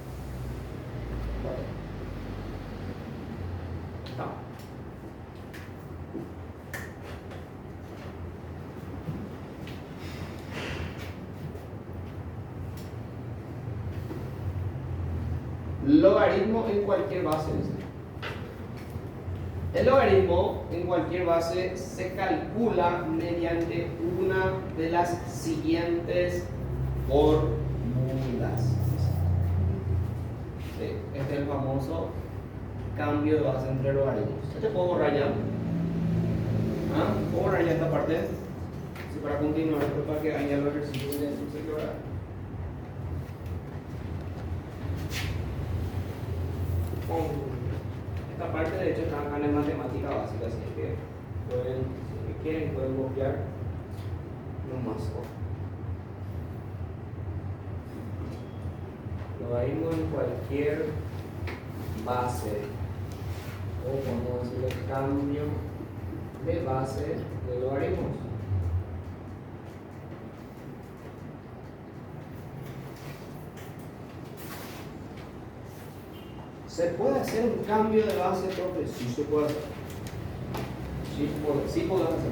Logaritmo en cualquier base. El logaritmo en cualquier base se calcula mediante una de las siguientes fórmulas. Sí, este es el famoso cambio de base entre logaritmos. Este puedo borrar ya. ¿Ah? ¿Puedo borrar ya esta parte? Sí, para continuar, después para que vean ya los ejercicios de ahora. Esta parte de hecho está acá en matemática básica, así que pueden, si quieren, pueden copiar nomás. Logaritmo en cualquier base, o vamos a decirle cambio de base de logaritmos. ¿Se puede hacer un cambio de base, profe? Sí se puede hacer. Sí puedes hacer.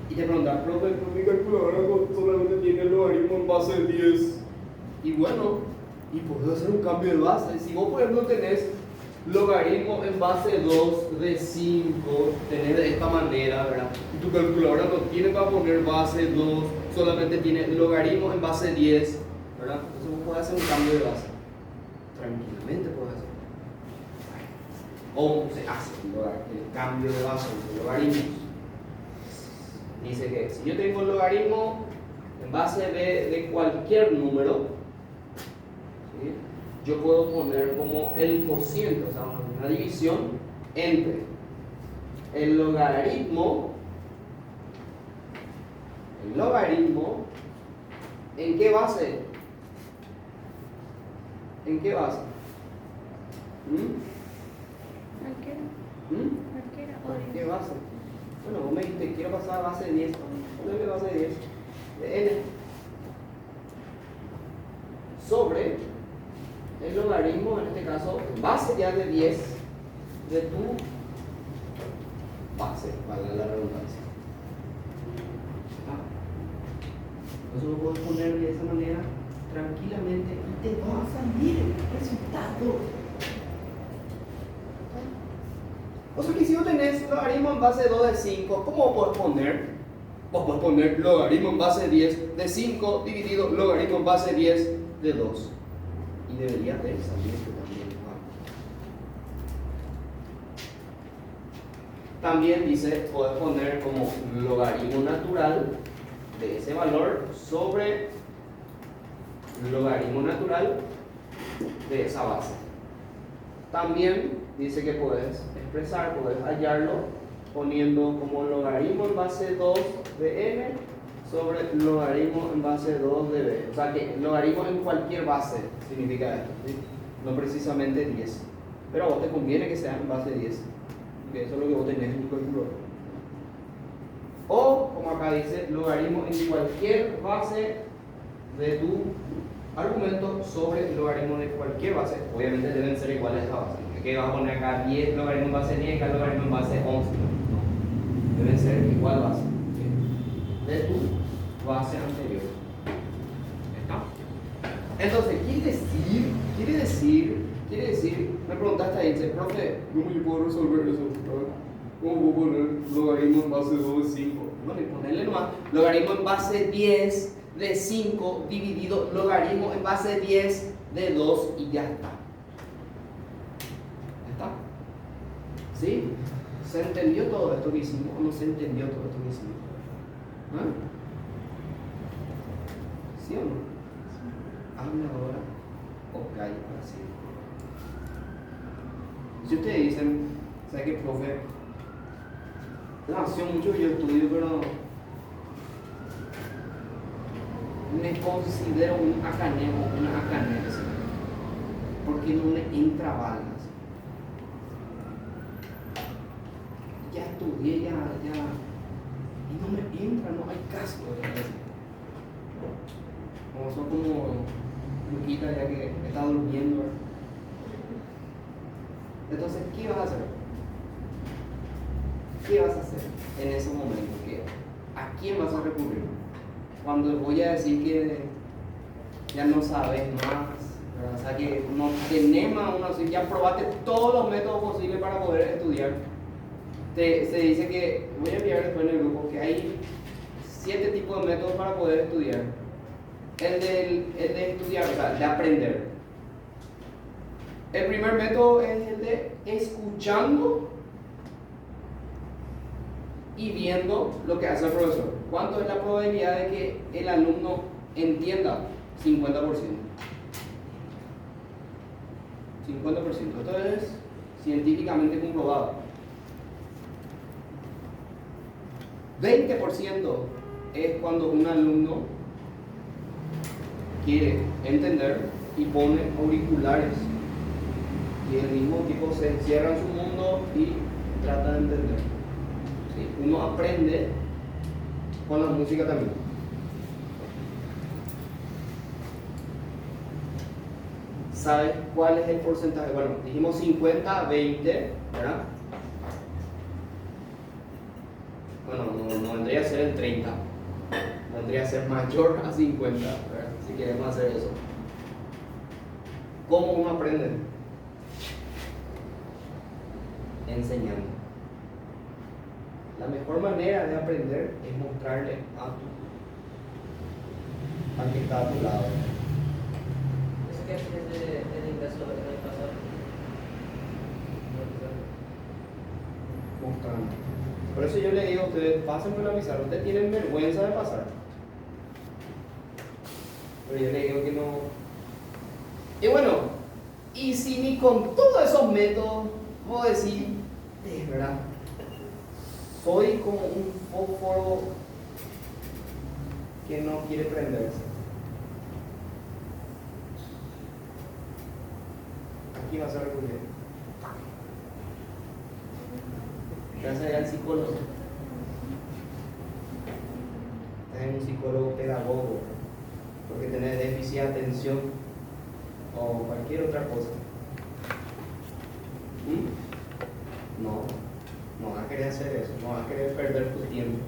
Y te preguntas, profe, mi calculadora solamente tiene el logaritmo en base 10. Y bueno, y puedes hacer un cambio de base. Si vos, por ejemplo, tenés logaritmo en base 2 de 5, tenés de esta manera, ¿verdad? Y tu calculadora no tiene para poner base 2, solamente tiene logaritmo en base 10, ¿verdad? Entonces vos podés hacer un cambio de base. Tranquilamente puedes hacer. ¿Cómo se hace el cambio de base de logaritmos? Dice que si yo tengo un logaritmo en base de cualquier número, ¿sí?, yo puedo poner como el cociente, o sea, una división entre el logaritmo, ¿en qué base? ¿En qué base? ¿Qué base? Bueno, vos me dijiste, quiero pasar a base de 10. ¿Dónde base de 10? De n. Sobre el logaritmo, en este caso, base ya de 10 de tu base, para la redundancia. Entonces lo puedes poner de esa manera tranquilamente y te va a salir el resultado. O sea que si vos tenés logaritmo en base 2 de 5, ¿cómo puedes poner? Vos puedes poner logaritmo en base 10 de 5 dividido logaritmo en base 10 de 2. Y debería de salirte también. También dice, puedes poner como logaritmo natural de ese valor sobre logaritmo natural de esa base. También dice que puedes expresar, puedes hallarlo poniendo como logaritmo en base 2 de n sobre logaritmo en base 2 de b. O sea que logaritmo en cualquier base significa esto, ¿sí? No precisamente 10. Pero a vos te conviene que sea en base 10, porque eso es lo que vos tenés en tu calculadora. O, como acá dice, logaritmo en cualquier base de tu argumento sobre logaritmo de cualquier base. Obviamente deben ser iguales a base. ¿Qué vas a poner acá? 10 logaritmo en base 10, acá logaritmo en base 11. No. Deben ser igual base, ¿sí?, de tu base anterior. ¿Está? Entonces, quiere decir, me preguntaste ahí, dice, profe, ¿cómo yo puedo resolver eso? ¿Cómo puedo poner logaritmo en base 2 de 5? Bueno, y ponerle nomás logaritmo en base 10 de 5 dividido logaritmo en base 10 de 2 y ya está. ¿Está? ¿Sí? ¿Se entendió todo esto que hicimos o no se entendió todo esto que hicimos? ¿Ah? ¿Sí o no? Habla ahora o calla para siempre. Si ustedes dicen, ¿sabes qué, profe? No, hace mucho que yo estudio, pero me considero un acanejo, una acaneja, porque no me entra balas. Ya estudié, ya, y no me entra, no hay caso. Como son como Luquita ya que está durmiendo. Entonces, ¿qué vas a hacer? ¿Qué vas a hacer en ese momento? ¿A quién vas a recurrir? Cuando voy a decir que ya no sabes más, ¿verdad? O sea que no tenés más, ya probaste todos los métodos posibles para poder estudiar. se dice que, voy a enviar después en el grupo, que hay 7 tipos de métodos para poder estudiar. El de estudiar, o sea, de aprender. El primer método es el de escuchando y viendo lo que hace el profesor. ¿Cuánto es la probabilidad de que el alumno entienda? 50%. 50%. Esto es científicamente comprobado. 20% es cuando un alumno quiere entender y pone auriculares y el mismo tipo se encierra en su mundo y trata de entender. ¿Sí? Uno aprende con la música también. ¿Sabes cuál es el porcentaje? Bueno, dijimos 50, 20, ¿verdad? Bueno, no vendría a ser el 30, vendría a ser mayor a 50, ¿verdad? Si queremos hacer eso. ¿Cómo uno aprende? Enseñando. La mejor manera de aprender es mostrarle al que está a tu lado. ¿Eso qué es el ingreso del pasado? Mostrando. Por eso yo le digo a ustedes, pasen por la pizarra. Ustedes tienen vergüenza de pasar. Pero yo le digo que no. Y bueno, y si ni con todos esos métodos puedo decir, es verdad, soy como un fósforo que no quiere prenderse. Aquí vas a recurrir. Vas a ir al psicólogo. Es un psicólogo pedagogo, porque tenés déficit de atención o cualquier otra cosa. No vas a querer hacer eso, no vas a querer perder tu tiempo.